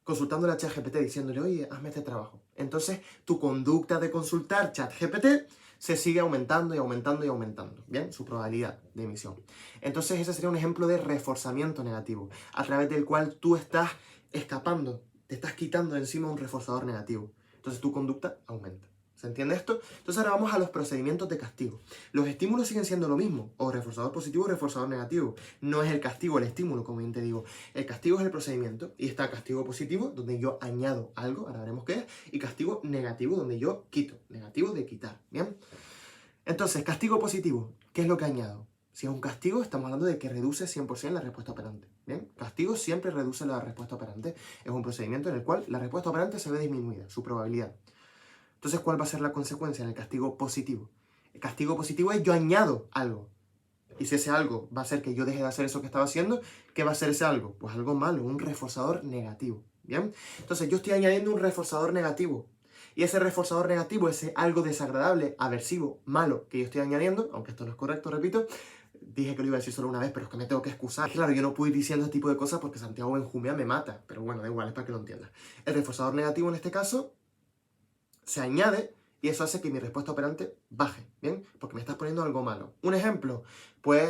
consultándole a ChatGPT diciéndole, oye, hazme este trabajo. Entonces, tu conducta de consultar ChatGPT se sigue aumentando y aumentando y aumentando, ¿bien? Su probabilidad de emisión. Entonces, ese sería un ejemplo de reforzamiento negativo, a través del cual tú estás escapando, te estás quitando de encima un reforzador negativo. Entonces, tu conducta aumenta. ¿Se entiende esto? Entonces ahora vamos a los procedimientos de castigo. Los estímulos siguen siendo lo mismo, o reforzador positivo o reforzador negativo. No es el castigo el estímulo, como bien te digo. El castigo es el procedimiento, y está castigo positivo, donde yo añado algo, ahora veremos qué es, y castigo negativo, donde yo quito. Negativo de quitar, ¿bien? Entonces, castigo positivo, ¿qué es lo que añado? Si es un castigo, estamos hablando de que reduce 100% la respuesta operante, ¿bien? Castigo siempre reduce la respuesta operante. Es un procedimiento en el cual la respuesta operante se ve disminuida, su probabilidad. Entonces, ¿cuál va a ser la consecuencia en el castigo positivo? El castigo positivo es yo añado algo. Y si ese algo va a hacer que yo deje de hacer eso que estaba haciendo, ¿qué va a ser ese algo? Pues algo malo, un reforzador negativo. ¿Bien? Entonces, yo estoy añadiendo un reforzador negativo. Y ese reforzador negativo, ese algo desagradable, aversivo, malo que yo estoy añadiendo, aunque esto no es correcto, repito, dije que lo iba a decir solo una vez, pero es que me tengo que excusar. Claro, yo no puedo ir diciendo este tipo de cosas porque Santiago Benjumea me mata. Pero bueno, da igual, es para que lo entiendas. El reforzador negativo en este caso se añade y eso hace que mi respuesta operante baje, ¿bien? Porque me estás poniendo algo malo. Un ejemplo, pues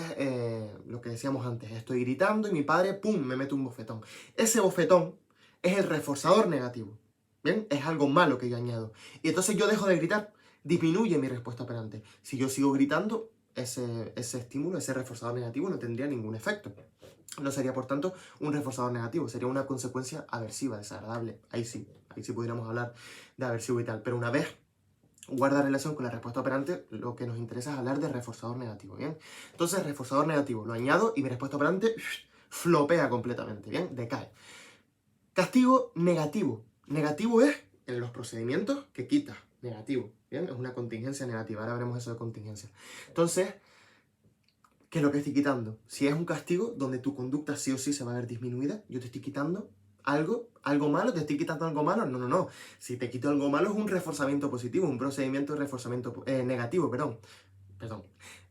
lo que decíamos antes, estoy gritando y mi padre, ¡pum!, me mete un bofetón. Ese bofetón es el reforzador negativo, ¿bien? Es algo malo que yo añado. Y entonces yo dejo de gritar, disminuye mi respuesta operante. Si yo sigo gritando, ese estímulo, ese reforzador negativo no tendría ningún efecto. No sería, por tanto, un reforzador negativo, sería una consecuencia aversiva, desagradable. Ahí sí podríamos hablar de aversivo y tal. Pero una vez guarda relación con la respuesta operante, lo que nos interesa es hablar de reforzador negativo, ¿bien? Entonces, reforzador negativo, lo añado y mi respuesta operante flopea completamente, ¿bien? Decae. Castigo negativo. Negativo es en los procedimientos que quita. Negativo, ¿bien? Es una contingencia negativa. Ahora veremos eso de contingencia. Entonces, ¿qué es lo que estoy quitando? Si es un castigo donde tu conducta sí o sí se va a ver disminuida, yo te estoy quitando algo malo, te estoy quitando algo malo. No. Si te quito algo malo es un reforzamiento positivo, un procedimiento de reforzamiento negativo, perdón.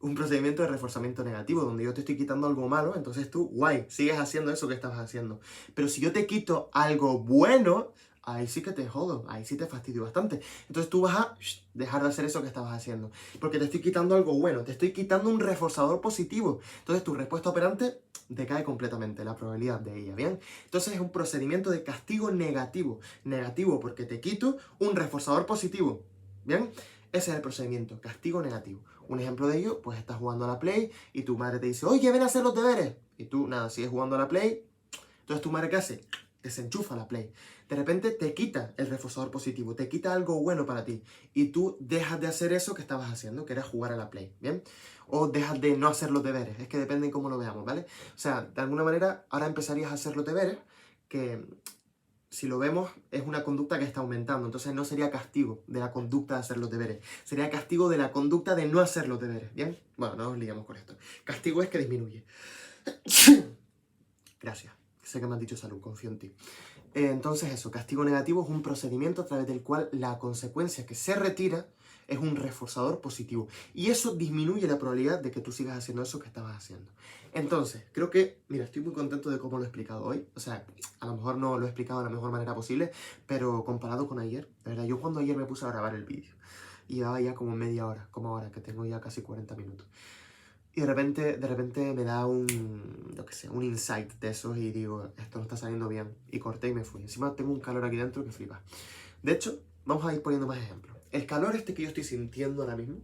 Un procedimiento de reforzamiento negativo, donde yo te estoy quitando algo malo, entonces tú, guay, sigues haciendo eso que estabas haciendo. Pero si yo te quito algo bueno, ahí sí que te jodo, ahí sí te fastidio bastante. Entonces tú vas a dejar de hacer eso que estabas haciendo, porque te estoy quitando algo bueno, te estoy quitando un reforzador positivo. Entonces tu respuesta operante decae completamente, la probabilidad de ella, ¿bien? Entonces es un procedimiento de castigo negativo. Negativo porque te quito un reforzador positivo, ¿bien? Ese es el procedimiento, castigo negativo. Un ejemplo de ello, pues estás jugando a la Play y tu madre te dice, oye, ven a hacer los deberes. Y tú, nada, sigues jugando a la Play. Entonces tu madre, ¿qué hace? Desenchufa la Play. De repente te quita el reforzador positivo, te quita algo bueno para ti. Y tú dejas de hacer eso que estabas haciendo, que era jugar a la Play, ¿bien? O dejas de no hacer los deberes, es que depende de cómo lo veamos, ¿vale? O sea, de alguna manera, ahora empezarías a hacer los deberes, que si lo vemos, es una conducta que está aumentando. Entonces no sería castigo de la conducta de hacer los deberes. Sería castigo de la conducta de no hacer los deberes. ¿Bien? Bueno, no nos liamos con esto. Castigo es que disminuye. Gracias. Sé que me has dicho salud, confío en ti. Entonces eso, castigo negativo es un procedimiento a través del cual la consecuencia que se retira es un reforzador positivo. Y eso disminuye la probabilidad de que tú sigas haciendo eso que estabas haciendo. Entonces, creo que, mira, estoy muy contento de cómo lo he explicado hoy. O sea, a lo mejor no lo he explicado de la mejor manera posible, pero comparado con ayer, de verdad, yo cuando ayer me puse a grabar el vídeo, y llevaba ya como media hora, como ahora, que tengo ya casi 40 minutos. Y de repente me da yo qué sé, un insight de esos y digo, esto no está saliendo bien. Y corté y me fui. Encima tengo un calor aquí dentro que flipa. De hecho, vamos a ir poniendo más ejemplos. El calor este que yo estoy sintiendo ahora mismo,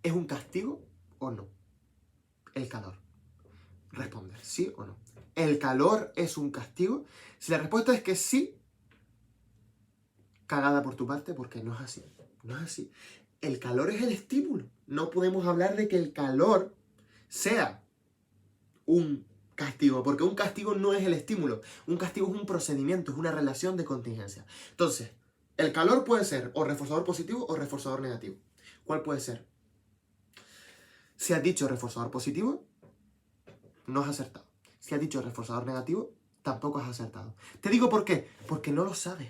¿es un castigo o no? El calor. Responder, ¿sí o no? ¿El calor es un castigo? Si la respuesta es que sí, cagada por tu parte porque no es así. No es así. El calor es el estímulo. No podemos hablar de que el calor sea un castigo, porque un castigo no es el estímulo. Un castigo es un procedimiento, es una relación de contingencia. Entonces, el calor puede ser o reforzador positivo o reforzador negativo. ¿Cuál puede ser? Si has dicho reforzador positivo, no has acertado. Si has dicho reforzador negativo, tampoco has acertado. Te digo por qué. Porque no lo sabes.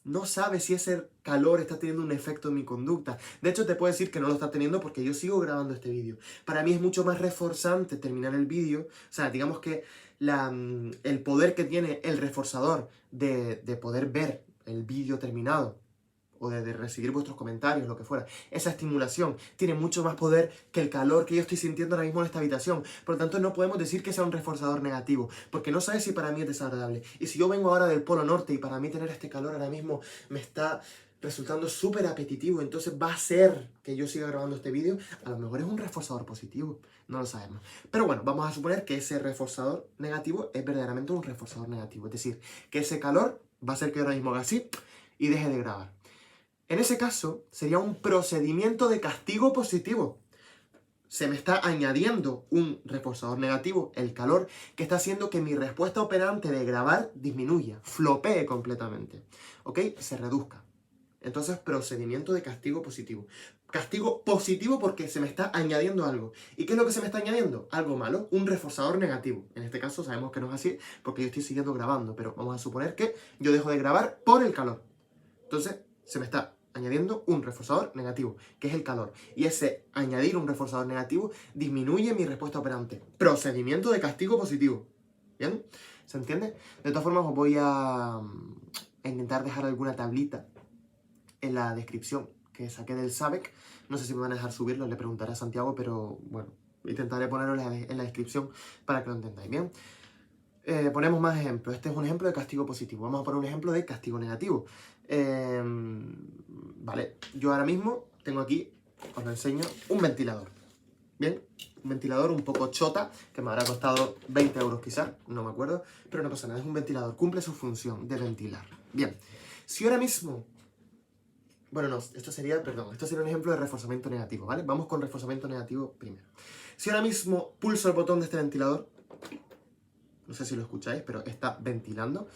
No sabes si ese calor está teniendo un efecto en mi conducta. De hecho, te puedo decir que no lo está teniendo porque yo sigo grabando este vídeo. Para mí es mucho más reforzante terminar el vídeo. O sea, digamos que el poder que tiene el reforzador de poder ver el vídeo terminado o de recibir vuestros comentarios, lo que fuera, esa estimulación tiene mucho más poder que el calor que yo estoy sintiendo ahora mismo en esta habitación. Por lo tanto, no podemos decir que sea un reforzador negativo, porque no sabes si para mí es desagradable. Y si yo vengo ahora del Polo Norte y para mí tener este calor ahora mismo me está resultando súper apetitivo, entonces va a ser que yo siga grabando este vídeo, a lo mejor es un reforzador positivo, no lo sabemos. Pero bueno, vamos a suponer que ese reforzador negativo es verdaderamente un reforzador negativo, es decir, que ese calor va a hacer que ahora mismo haga así y deje de grabar. En ese caso, sería un procedimiento de castigo positivo. Se me está añadiendo un reforzador negativo, el calor, que está haciendo que mi respuesta operante de grabar disminuya, flopee completamente. ¿Ok? Se reduzca. Entonces, procedimiento de castigo positivo. Castigo positivo porque se me está añadiendo algo. ¿Y qué es lo que se me está añadiendo? Algo malo, un reforzador negativo. En este caso sabemos que no es así porque yo estoy siguiendo grabando, pero vamos a suponer que yo dejo de grabar por el calor. Entonces, se me está añadiendo un reforzador negativo, que es el calor. Y ese añadir un reforzador negativo disminuye mi respuesta operante. Procedimiento de castigo positivo. ¿Bien? ¿Se entiende? De todas formas, os voy a intentar dejar alguna tablita en la descripción que saqué del SABEC. No sé si me van a dejar subirlo, le preguntaré a Santiago, pero bueno, intentaré ponerlo en la descripción para que lo entendáis, ¿bien? Ponemos más ejemplos. Este es un ejemplo de castigo positivo. Vamos a poner un ejemplo de castigo negativo. Vale, yo ahora mismo tengo aquí, os lo enseño, un ventilador. ¿Bien? Un ventilador un poco chota, que me habrá costado 20 euros quizás, no me acuerdo, pero no pasa nada, es un ventilador, cumple su función de ventilar. Bien, si ahora mismo... Bueno, no, esto sería un ejemplo de reforzamiento negativo, ¿vale? Vamos con reforzamiento negativo primero. Si ahora mismo pulso el botón de este ventilador, no sé si lo escucháis, pero está ventilando.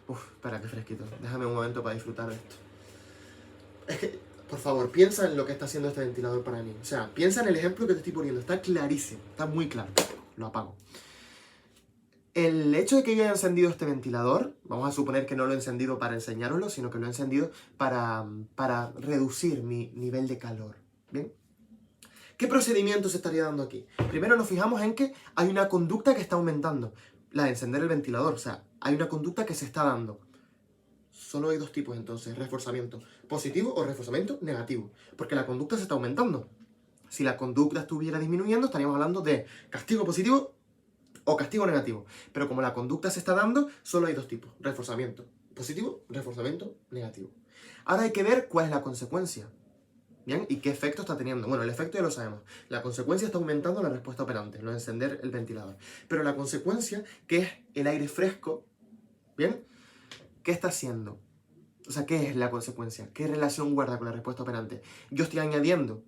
Uf, espera, qué fresquito. Déjame un momento para disfrutar de esto. Es que, por favor, piensa en lo que está haciendo este ventilador para mí. O sea, piensa en el ejemplo que te estoy poniendo. Está clarísimo, está muy claro. Lo apago. El hecho de que yo haya encendido este ventilador, vamos a suponer que no lo he encendido para enseñároslo, sino que lo he encendido para reducir mi nivel de calor. ¿Bien? ¿Qué procedimiento se estaría dando aquí? Primero nos fijamos en que hay una conducta que está aumentando. La de encender el ventilador, o sea, hay una conducta que se está dando. Solo hay dos tipos entonces, reforzamiento positivo o reforzamiento negativo, porque la conducta se está aumentando. Si la conducta estuviera disminuyendo, estaríamos hablando de castigo positivo o castigo negativo. Pero como la conducta se está dando, solo hay dos tipos, reforzamiento positivo, reforzamiento negativo. Ahora hay que ver cuál es la consecuencia. ¿Bien? ¿Y qué efecto está teniendo? Bueno, el efecto ya lo sabemos. La consecuencia está aumentando la respuesta operante, no encender el ventilador. Pero la consecuencia, que es el aire fresco, ¿bien? ¿Qué está haciendo? O sea, ¿qué es la consecuencia? ¿Qué relación guarda con la respuesta operante? Yo estoy añadiendo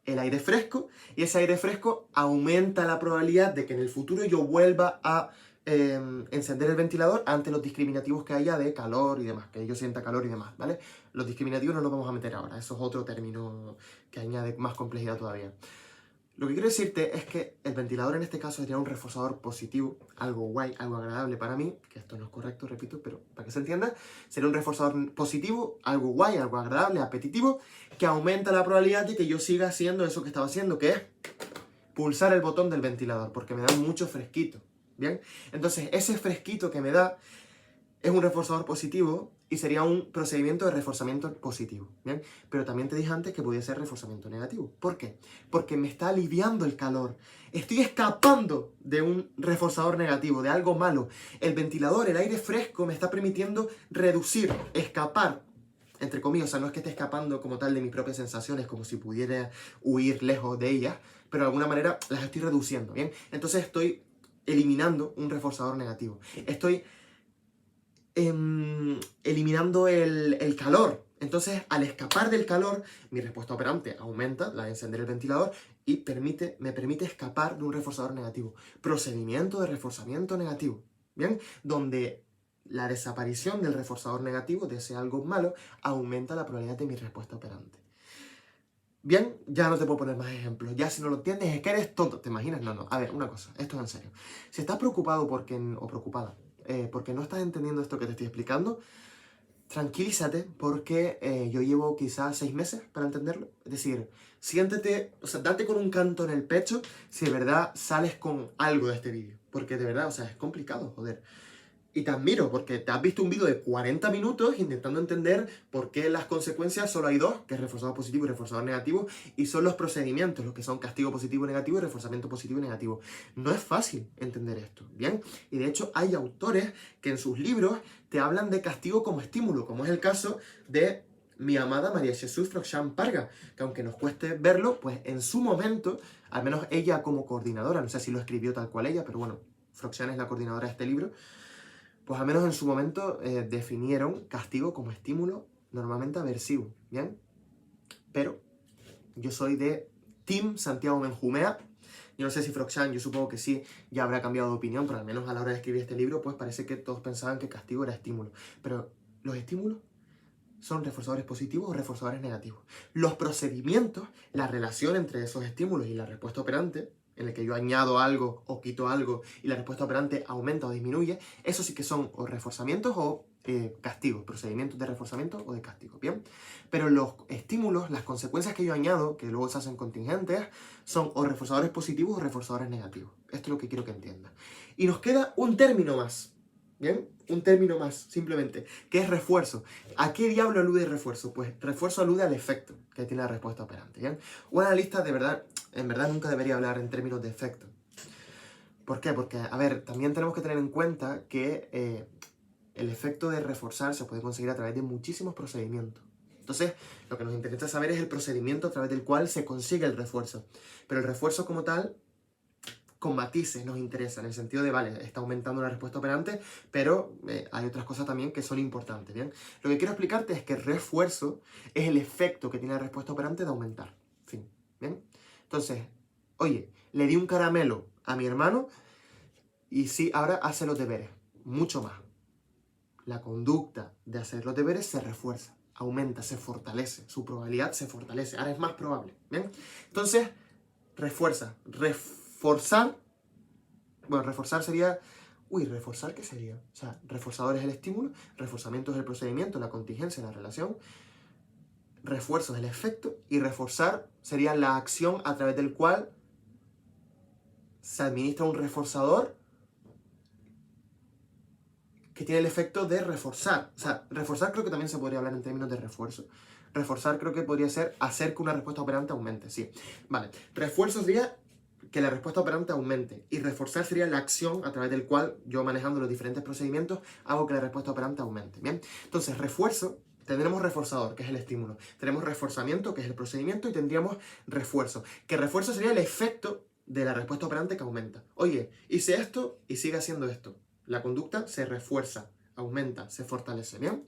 el aire fresco y ese aire fresco aumenta la probabilidad de que en el futuro yo vuelva a encender el ventilador ante los discriminativos que haya de calor y demás, que yo sienta calor y demás, ¿vale? Los discriminativos no los vamos a meter ahora, eso es otro término que añade más complejidad todavía. Lo que quiero decirte es que el ventilador en este caso sería un reforzador positivo, algo guay, algo agradable para mí, que esto no es correcto, repito, pero para que se entienda, sería un reforzador positivo, algo guay, algo agradable, apetitivo, que aumenta la probabilidad de que yo siga haciendo eso que estaba haciendo, que es pulsar el botón del ventilador, porque me da mucho fresquito, ¿bien? Entonces, ese fresquito que me da es un reforzador positivo y sería un procedimiento de reforzamiento positivo, ¿bien? Pero también te dije antes que podía ser reforzamiento negativo. ¿Por qué? Porque me está aliviando el calor. Estoy escapando de un reforzador negativo, de algo malo. El ventilador, el aire fresco, me está permitiendo reducir, escapar, entre comillas. O sea, no es que esté escapando como tal de mis propias sensaciones, como si pudiera huir lejos de ellas, pero de alguna manera las estoy reduciendo, ¿bien? Entonces estoy eliminando un reforzador negativo. Estoy eliminando el calor, Entonces, al escapar del calor, mi respuesta operante aumenta, la de encender el ventilador, y me permite escapar de un reforzador negativo. Procedimiento de reforzamiento negativo, ¿bien? Donde la desaparición del reforzador negativo, de ese algo malo, aumenta la probabilidad de mi respuesta operante. Bien, ya no te puedo poner más ejemplos. Ya si no lo entiendes es que eres tonto. ¿Te imaginas? No, no. A ver, una cosa. Esto es en serio. Si estás preocupado o preocupada porque no estás entendiendo esto que te estoy explicando, tranquilízate porque yo llevo quizás 6 meses para entenderlo. Es decir, siéntete, o sea, date con un canto en el pecho si de verdad sales con algo de este vídeo. Porque de verdad, o sea, es complicado, joder. Y te admiro porque te has visto un vídeo de 40 minutos intentando entender por qué las consecuencias solo hay dos, que es reforzador positivo y reforzador negativo, y son los procedimientos, los que son castigo positivo y negativo y reforzamiento positivo y negativo. No es fácil entender esto, ¿bien? Y de hecho hay autores que en sus libros te hablan de castigo como estímulo, como es el caso de mi amada María Jesús Froxán Parga, que aunque nos cueste verlo, pues en su momento, al menos ella como coordinadora, no sé si lo escribió tal cual ella, pero bueno, Froxán es la coordinadora de este libro, pues al menos en su momento definieron castigo como estímulo normalmente aversivo, ¿bien? Pero yo soy de Team Santiago Benjumea. Yo no sé si Froxán, yo supongo que sí, ya habrá cambiado de opinión, pero al menos a la hora de escribir este libro, pues parece que todos pensaban que castigo era estímulo. Pero los estímulos son reforzadores positivos o reforzadores negativos. Los procedimientos, la relación entre esos estímulos y la respuesta operante, en el que yo añado algo o quito algo y la respuesta operante aumenta o disminuye, eso sí que son o reforzamientos o castigos, procedimientos de reforzamiento o de castigo, ¿bien? Pero los estímulos, las consecuencias que yo añado, que luego se hacen contingentes, son o reforzadores positivos o reforzadores negativos. Esto es lo que quiero que entiendas. Y nos queda un término más, ¿bien? Un término más, simplemente, que es refuerzo. ¿A qué diablo alude refuerzo? Pues refuerzo alude al efecto que tiene la respuesta operante, ¿bien? Un analista de verdad, en verdad nunca debería hablar en términos de efecto. ¿Por qué? Porque, a ver, también tenemos que tener en cuenta que el efecto de reforzar se puede conseguir a través de muchísimos procedimientos. Entonces, lo que nos interesa saber es el procedimiento a través del cual se consigue el refuerzo. Pero el refuerzo como tal, con matices nos interesa, en el sentido de, vale, está aumentando la respuesta operante, pero hay otras cosas también que son importantes, ¿bien? Lo que quiero explicarte es que el refuerzo es el efecto que tiene la respuesta operante de aumentar, fin, ¿bien? Entonces, oye, le di un caramelo a mi hermano y sí, ahora hace los deberes, mucho más. La conducta de hacer los deberes se refuerza, aumenta, se fortalece, su probabilidad se fortalece, ahora es más probable, ¿bien? Entonces, refuerza, reforzar, bueno, reforzar sería, ¿reforzar qué sería? O sea, reforzador es el estímulo, reforzamiento es el procedimiento, la contingencia, la relación, refuerzo es el efecto, y reforzar sería la acción a través del cual se administra un reforzador que tiene el efecto de reforzar. O sea, reforzar creo que también se podría hablar en términos de refuerzo. Reforzar creo que podría ser hacer que una respuesta operante aumente, sí. Vale, refuerzo sería que la respuesta operante aumente, y reforzar sería la acción a través del cual yo, manejando los diferentes procedimientos, hago que la respuesta operante aumente, ¿bien? Entonces, refuerzo, tendremos reforzador, que es el estímulo, tenemos reforzamiento, que es el procedimiento, y tendríamos refuerzo, que refuerzo sería el efecto de la respuesta operante que aumenta. Oye, hice esto y sigue haciendo esto. La conducta se refuerza, aumenta, se fortalece, ¿bien?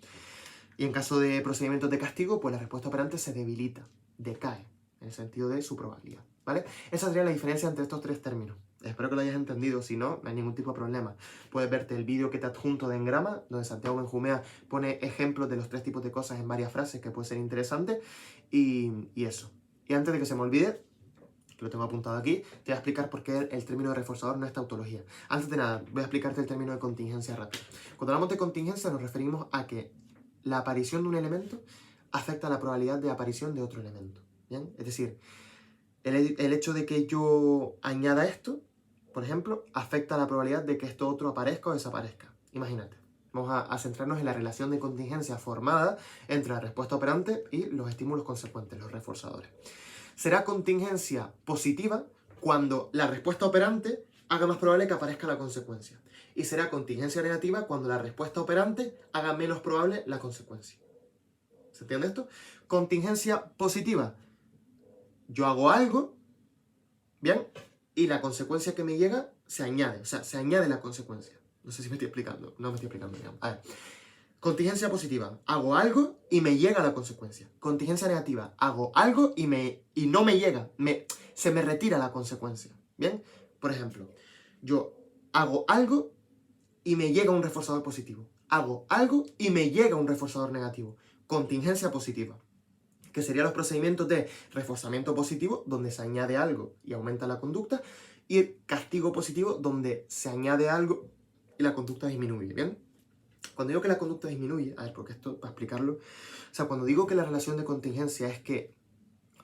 Y en caso de procedimientos de castigo, pues la respuesta operante se debilita, decae, en el sentido de su probabilidad, ¿vale? Esa sería la diferencia entre estos tres términos. Espero que lo hayas entendido, si no, no hay ningún tipo de problema. Puedes verte el vídeo que te adjunto de Engrama, donde Santiago Benjumea pone ejemplos de los tres tipos de cosas en varias frases, que puede ser interesante, y eso. Y antes de que se me olvide, que lo tengo apuntado aquí, te voy a explicar por qué el término de reforzador no es tautología. Antes de nada, voy a explicarte el término de contingencia rápido. Cuando hablamos de contingencia nos referimos a que la aparición de un elemento afecta la probabilidad de aparición de otro elemento, ¿bien? Es decir, el hecho de que yo añada esto, por ejemplo, afecta la probabilidad de que esto otro aparezca o desaparezca. Imagínate. Vamos a centrarnos en la relación de contingencia formada entre la respuesta operante y los estímulos consecuentes, los reforzadores. Será contingencia positiva cuando la respuesta operante haga más probable que aparezca la consecuencia. Y será contingencia negativa cuando la respuesta operante haga menos probable la consecuencia. ¿Se entiende esto? Contingencia positiva. Yo hago algo, ¿bien? Y la consecuencia que me llega se añade. O sea, se añade la consecuencia. No sé si me estoy explicando. No me estoy explicando bien. A ver. Contingencia positiva, hago algo y me llega la consecuencia. Contingencia negativa, hago algo y no me llega, se me retira la consecuencia. ¿Bien? Por ejemplo, yo hago algo y me llega un reforzador positivo. Hago algo y me llega un reforzador negativo. Contingencia positiva, que serían los procedimientos de reforzamiento positivo, donde se añade algo y aumenta la conducta, y castigo positivo, donde se añade algo y la conducta disminuye. ¿Bien? Cuando digo que la conducta disminuye, a ver, porque esto, para explicarlo, o sea, cuando digo que la relación de contingencia es que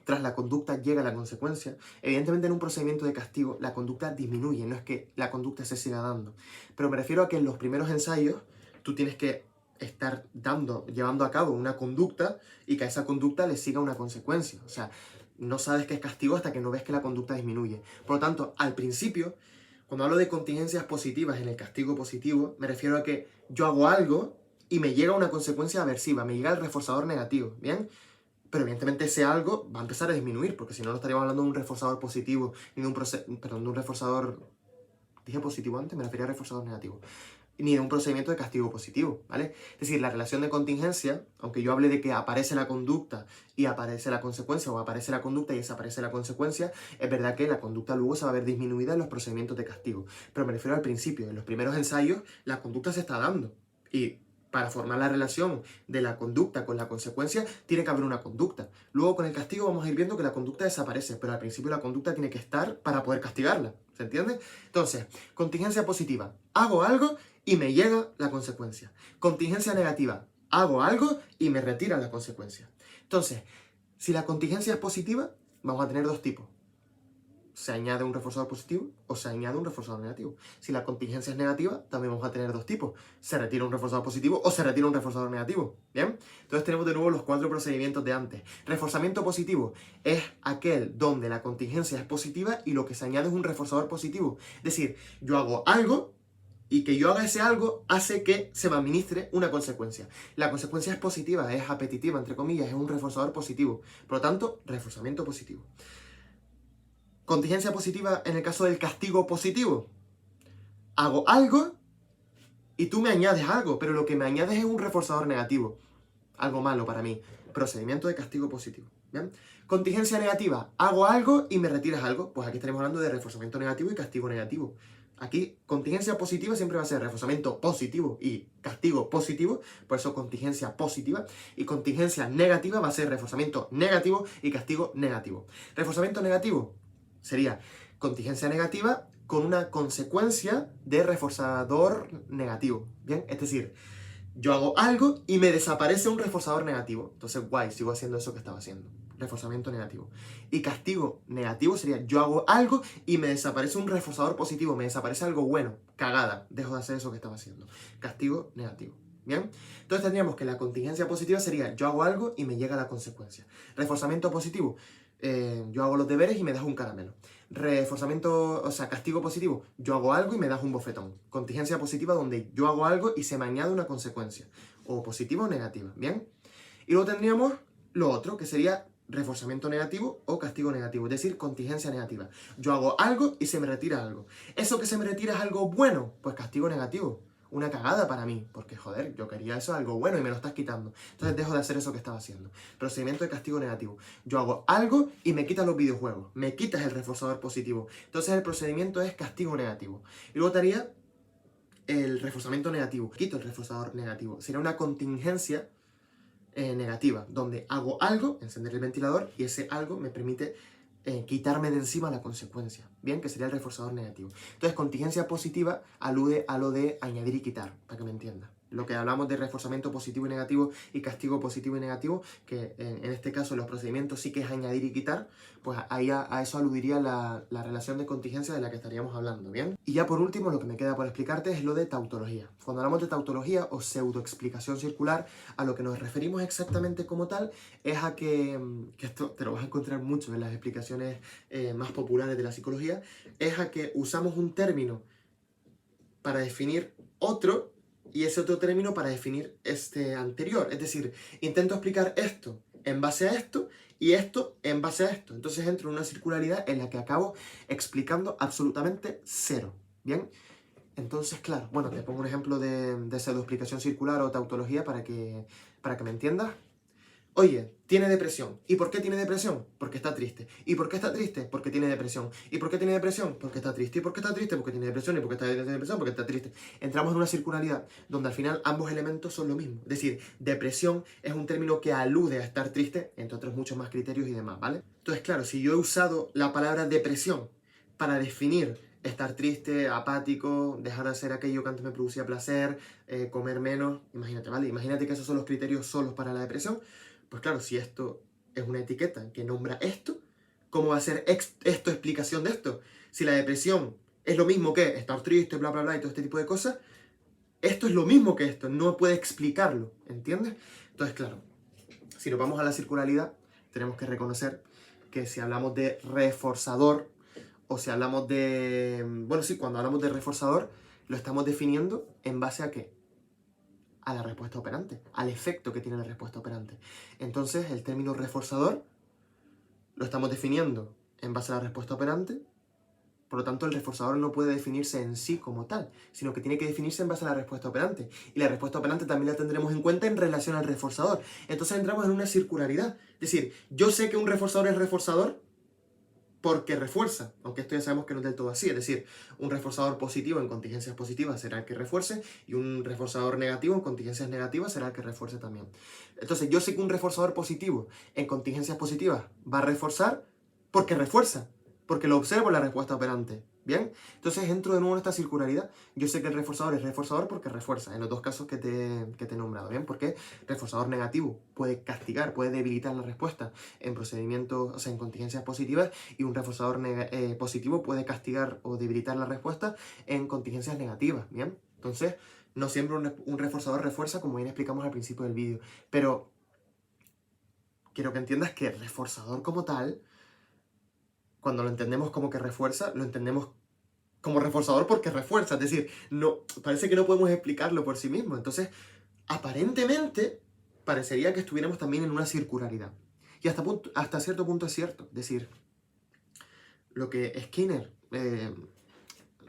tras la conducta llega la consecuencia, evidentemente en un procedimiento de castigo la conducta disminuye, no es que la conducta se siga dando. Pero me refiero a que en los primeros ensayos tú tienes que estar llevando a cabo una conducta y que a esa conducta le siga una consecuencia. O sea, no sabes que es castigo hasta que no ves que la conducta disminuye. Por lo tanto, al principio, cuando hablo de contingencias positivas en el castigo positivo, me refiero a que yo hago algo y me llega una consecuencia aversiva, me llega el reforzador negativo, ¿bien? Pero evidentemente ese algo va a empezar a disminuir, porque si no, no estaríamos hablando de un reforzador positivo, ni de un reforzador, dije positivo antes, me refería a reforzador negativo, ni de un procedimiento de castigo positivo, ¿vale? Es decir, la relación de contingencia, aunque yo hable de que aparece la conducta y aparece la consecuencia, o aparece la conducta y desaparece la consecuencia, es verdad que la conducta luego se va a ver disminuida en los procedimientos de castigo. Pero me refiero al principio, en los primeros ensayos, la conducta se está dando. Y para formar la relación de la conducta con la consecuencia, tiene que haber una conducta. Luego con el castigo vamos a ir viendo que la conducta desaparece, pero al principio la conducta tiene que estar para poder castigarla. ¿Se entiende? Entonces, contingencia positiva. Hago algo y me llega la consecuencia. Contingencia negativa. Hago algo y me retira la consecuencia. Entonces, si la contingencia es positiva, vamos a tener dos tipos. Se añade un reforzador positivo o se añade un reforzador negativo. Si la contingencia es negativa, también vamos a tener dos tipos. Se retira un reforzador positivo o se retira un reforzador negativo. ¿Bien? Entonces tenemos de nuevo los 4 procedimientos de antes. Reforzamiento positivo es aquel donde la contingencia es positiva y lo que se añade es un reforzador positivo. Es decir, yo hago algo y que yo haga ese algo hace que se me administre una consecuencia. La consecuencia es positiva, es apetitiva, entre comillas, es un reforzador positivo. Por lo tanto, reforzamiento positivo. Contingencia positiva en el caso del castigo positivo. Hago algo y tú me añades algo, pero lo que me añades es un reforzador negativo. Algo malo para mí. Procedimiento de castigo positivo. ¿Bien? Contingencia negativa. Hago algo y me retiras algo. Pues aquí estaremos hablando de reforzamiento negativo y castigo negativo. Aquí, contingencia positiva siempre va a ser reforzamiento positivo y castigo positivo, por eso contingencia positiva. Y contingencia negativa va a ser reforzamiento negativo y castigo negativo. Reforzamiento negativo sería contingencia negativa con una consecuencia de reforzador negativo. ¿Bien? Es decir, yo hago algo y me desaparece un reforzador negativo. Entonces, guay, sigo haciendo eso que estaba haciendo. Reforzamiento negativo. Y castigo negativo sería yo hago algo y me desaparece un reforzador positivo, me desaparece algo bueno. Cagada, dejo de hacer eso que estaba haciendo. Castigo negativo. ¿Bien? Entonces tendríamos que la contingencia positiva sería yo hago algo y me llega la consecuencia. Reforzamiento positivo, yo hago los deberes y me das un caramelo. Reforzamiento, o sea, castigo positivo, yo hago algo y me das un bofetón. Contingencia positiva donde yo hago algo y se me añade una consecuencia. O positiva o negativa, ¿bien? Y luego tendríamos lo otro, que sería reforzamiento negativo o castigo negativo, es decir, contingencia negativa. Yo hago algo y se me retira algo. ¿Eso que se me retira es algo bueno? Pues castigo negativo. Una cagada para mí, porque joder, yo quería eso, algo bueno y me lo estás quitando. Entonces dejo de hacer eso que estaba haciendo. Procedimiento de castigo negativo. Yo hago algo y me quitas los videojuegos. Me quitas el reforzador positivo. Entonces el procedimiento es castigo negativo. Y luego estaría el reforzamiento negativo. Quito el reforzador negativo. Sería una contingencia negativa, donde hago algo, encender el ventilador, y ese algo me permite quitarme de encima la consecuencia, ¿bien? Que sería el reforzador negativo. Entonces, contingencia positiva alude a lo de añadir y quitar, para que me entienda. Lo que hablamos de reforzamiento positivo y negativo y castigo positivo y negativo, que en este caso los procedimientos sí que es añadir y quitar, pues ahí a eso aludiría la relación de contingencia de la que estaríamos hablando, ¿bien? Y ya por último, lo que me queda por explicarte es lo de tautología. Cuando hablamos de tautología o pseudoexplicación circular, a lo que nos referimos exactamente como tal es a que esto te lo vas a encontrar mucho en las explicaciones más populares de la psicología, es a que usamos un término para definir otro y ese otro término para definir este anterior. Es decir, intento explicar esto en base a esto y esto en base a esto. Entonces entro en una circularidad en la que acabo explicando absolutamente cero. ¿Bien? Entonces, claro, bueno, te pongo un ejemplo de pseudoexplicación circular o tautología para que me entiendas. Oye, tiene depresión. ¿Y por qué tiene depresión? Porque está triste. ¿Y por qué está triste? Porque tiene depresión. ¿Y por qué tiene depresión? Porque está triste. ¿Y por qué está triste? Porque tiene depresión. ¿Y por qué tiene depresión? Porque está triste. Entramos en una circularidad donde al final ambos elementos son lo mismo. Es decir, depresión es un término que alude a estar triste, entre otros muchos más criterios y demás, ¿vale? Entonces, claro, si yo he usado la palabra depresión para definir estar triste, apático, dejar de hacer aquello que antes me producía placer, comer menos, imagínate, ¿vale? Imagínate que esos son los criterios solos para la depresión. Pues claro, si esto es una etiqueta que nombra esto, ¿cómo va a ser esto explicación de esto? Si la depresión es lo mismo que estar triste, bla, bla, bla, y todo este tipo de cosas, esto es lo mismo que esto, no puede explicarlo, ¿entiendes? Entonces, claro, si nos vamos a la circularidad, tenemos que reconocer que si hablamos de reforzador, o si hablamos de... Bueno, sí, cuando hablamos de reforzador, lo estamos definiendo en base a ¿qué? A la respuesta operante, al efecto que tiene la respuesta operante. Entonces, el término reforzador lo estamos definiendo en base a la respuesta operante, por lo tanto, el reforzador no puede definirse en sí como tal, sino que tiene que definirse en base a la respuesta operante. Y la respuesta operante también la tendremos en cuenta en relación al reforzador. Entonces entramos en una circularidad. Es decir, yo sé que un reforzador es reforzador porque refuerza, aunque esto ya sabemos que no es del todo así, es decir, un reforzador positivo en contingencias positivas será el que refuerce y un reforzador negativo en contingencias negativas será el que refuerce también. Entonces yo sé que un reforzador positivo en contingencias positivas va a reforzar porque refuerza, porque lo observo en la respuesta operante. ¿Bien? Entonces entro de nuevo en esta circularidad. Yo sé que el reforzador es reforzador porque refuerza, en los dos casos que te he nombrado, ¿bien? Porque reforzador negativo puede castigar, puede debilitar la respuesta en procedimientos, o sea, en contingencias positivas, y un reforzador positivo puede castigar o debilitar la respuesta en contingencias negativas, ¿bien? Entonces, no siempre un reforzador refuerza, como bien explicamos al principio del vídeo, pero quiero que entiendas que el reforzador como tal, cuando lo entendemos como que refuerza, lo entendemos como reforzador porque refuerza, es decir, no, parece que no podemos explicarlo por sí mismo. Entonces, aparentemente, parecería que estuviéramos también en una circularidad. Y hasta cierto punto es cierto, es decir, lo que Skinner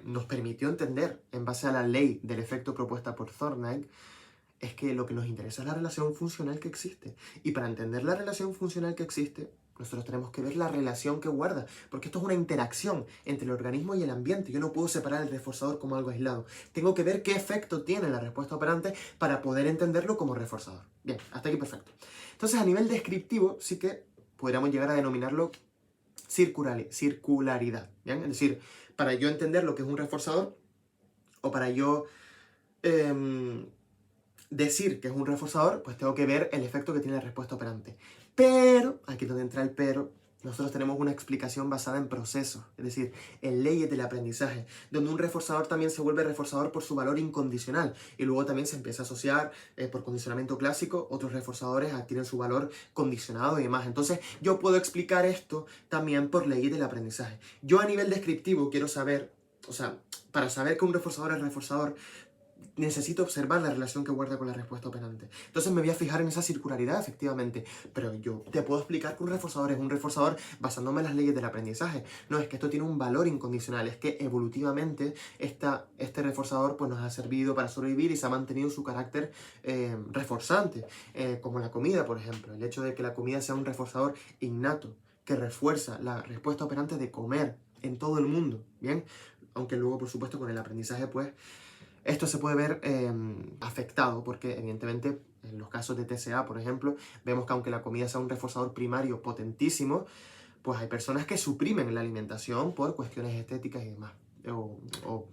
nos permitió entender en base a la ley del efecto propuesta por Thorndike es que lo que nos interesa es la relación funcional que existe. Y para entender la relación funcional que existe, nosotros tenemos que ver la relación que guarda, porque esto es una interacción entre el organismo y el ambiente. Yo no puedo separar el reforzador como algo aislado. Tengo que ver qué efecto tiene la respuesta operante para poder entenderlo como reforzador. Bien, hasta aquí perfecto. Entonces, a nivel descriptivo, sí que podríamos llegar a denominarlo circularidad. ¿Bien? Es decir, para yo entender lo que es un reforzador, o para yo decir que es un reforzador, pues tengo que ver el efecto que tiene la respuesta operante. Pero, aquí es donde entra el pero, nosotros tenemos una explicación basada en procesos, es decir, en leyes del aprendizaje, donde un reforzador también se vuelve reforzador por su valor incondicional, y luego también se empieza a asociar por condicionamiento clásico, otros reforzadores adquieren su valor condicionado y demás. Entonces, yo puedo explicar esto también por leyes del aprendizaje. Yo a nivel descriptivo quiero saber, o sea, para saber que un reforzador es reforzador, necesito observar la relación que guarda con la respuesta operante. Entonces me voy a fijar en esa circularidad, efectivamente. Pero yo te puedo explicar que un reforzador es un reforzador basándome en las leyes del aprendizaje. No, es que esto tiene un valor incondicional. Es que evolutivamente este reforzador pues, nos ha servido para sobrevivir y se ha mantenido su carácter reforzante. Como la comida, por ejemplo. El hecho de que la comida sea un reforzador innato, que refuerza la respuesta operante de comer en todo el mundo. ¿Bien? Aunque luego, por supuesto, con el aprendizaje, pues esto se puede ver afectado porque, evidentemente, en los casos de TCA, por ejemplo, vemos que aunque la comida sea un reforzador primario potentísimo, pues hay personas que suprimen la alimentación por cuestiones estéticas y demás. O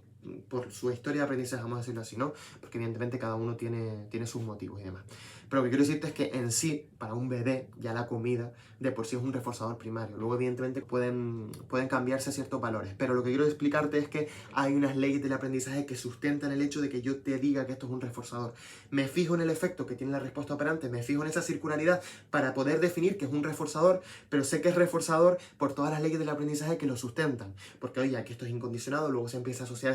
por su historia de aprendizaje, vamos a decirlo así, ¿no? Porque evidentemente cada uno tiene sus motivos y demás. Pero lo que quiero decirte es que en sí, para un bebé, ya la comida de por sí es un reforzador primario. Luego, evidentemente, pueden cambiarse ciertos valores. Pero lo que quiero explicarte es que hay unas leyes del aprendizaje que sustentan el hecho de que yo te diga que esto es un reforzador. Me fijo en el efecto que tiene la respuesta operante, me fijo en esa circularidad para poder definir que es un reforzador, pero sé que es reforzador por todas las leyes del aprendizaje que lo sustentan. Porque, oye, aquí esto es incondicionado, luego se empieza a asociar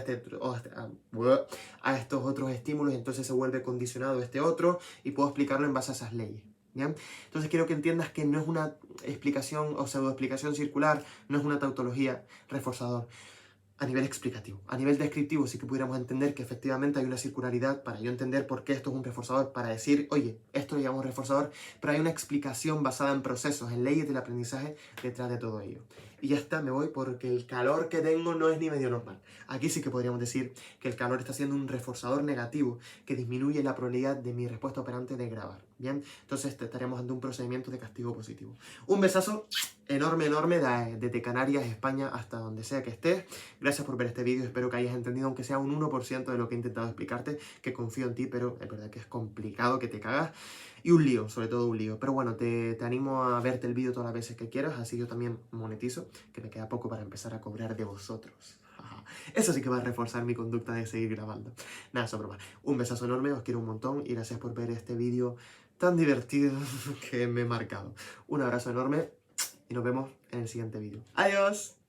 a estos otros estímulos, entonces se vuelve condicionado este otro, y puedo explicarlo en base a esas leyes. ¿Bien? Entonces quiero que entiendas que no es una explicación o pseudoexplicación circular, no es una tautología reforzador. a nivel explicativo. A nivel descriptivo sí que pudiéramos entender que efectivamente hay una circularidad para yo entender por qué esto es un reforzador, para decir, oye, esto lo llamamos reforzador, pero hay una explicación basada en procesos, en leyes del aprendizaje detrás de todo ello. Y ya está, me voy porque el calor que tengo no es ni medio normal. Aquí sí que podríamos decir que el calor está siendo un reforzador negativo que disminuye la probabilidad de mi respuesta operante de grabar. Bien, entonces estaremos ante un procedimiento de castigo positivo. Un besazo enorme, enorme desde Canarias, España, hasta donde sea que estés. Gracias por ver este vídeo, espero que hayas entendido, aunque sea un 1% de lo que he intentado explicarte, que confío en ti, pero es verdad que es complicado, que te cagas. Y un lío, sobre todo un lío. Pero bueno, te animo a verte el vídeo todas las veces que quieras, así yo también monetizo, que me queda poco para empezar a cobrar de vosotros. Eso sí que va a reforzar mi conducta de seguir grabando. Nada, eso broma. Un besazo enorme, os quiero un montón y gracias por ver este vídeo tan divertido que me he marcado. Un abrazo enorme y nos vemos en el siguiente vídeo. ¡Adiós!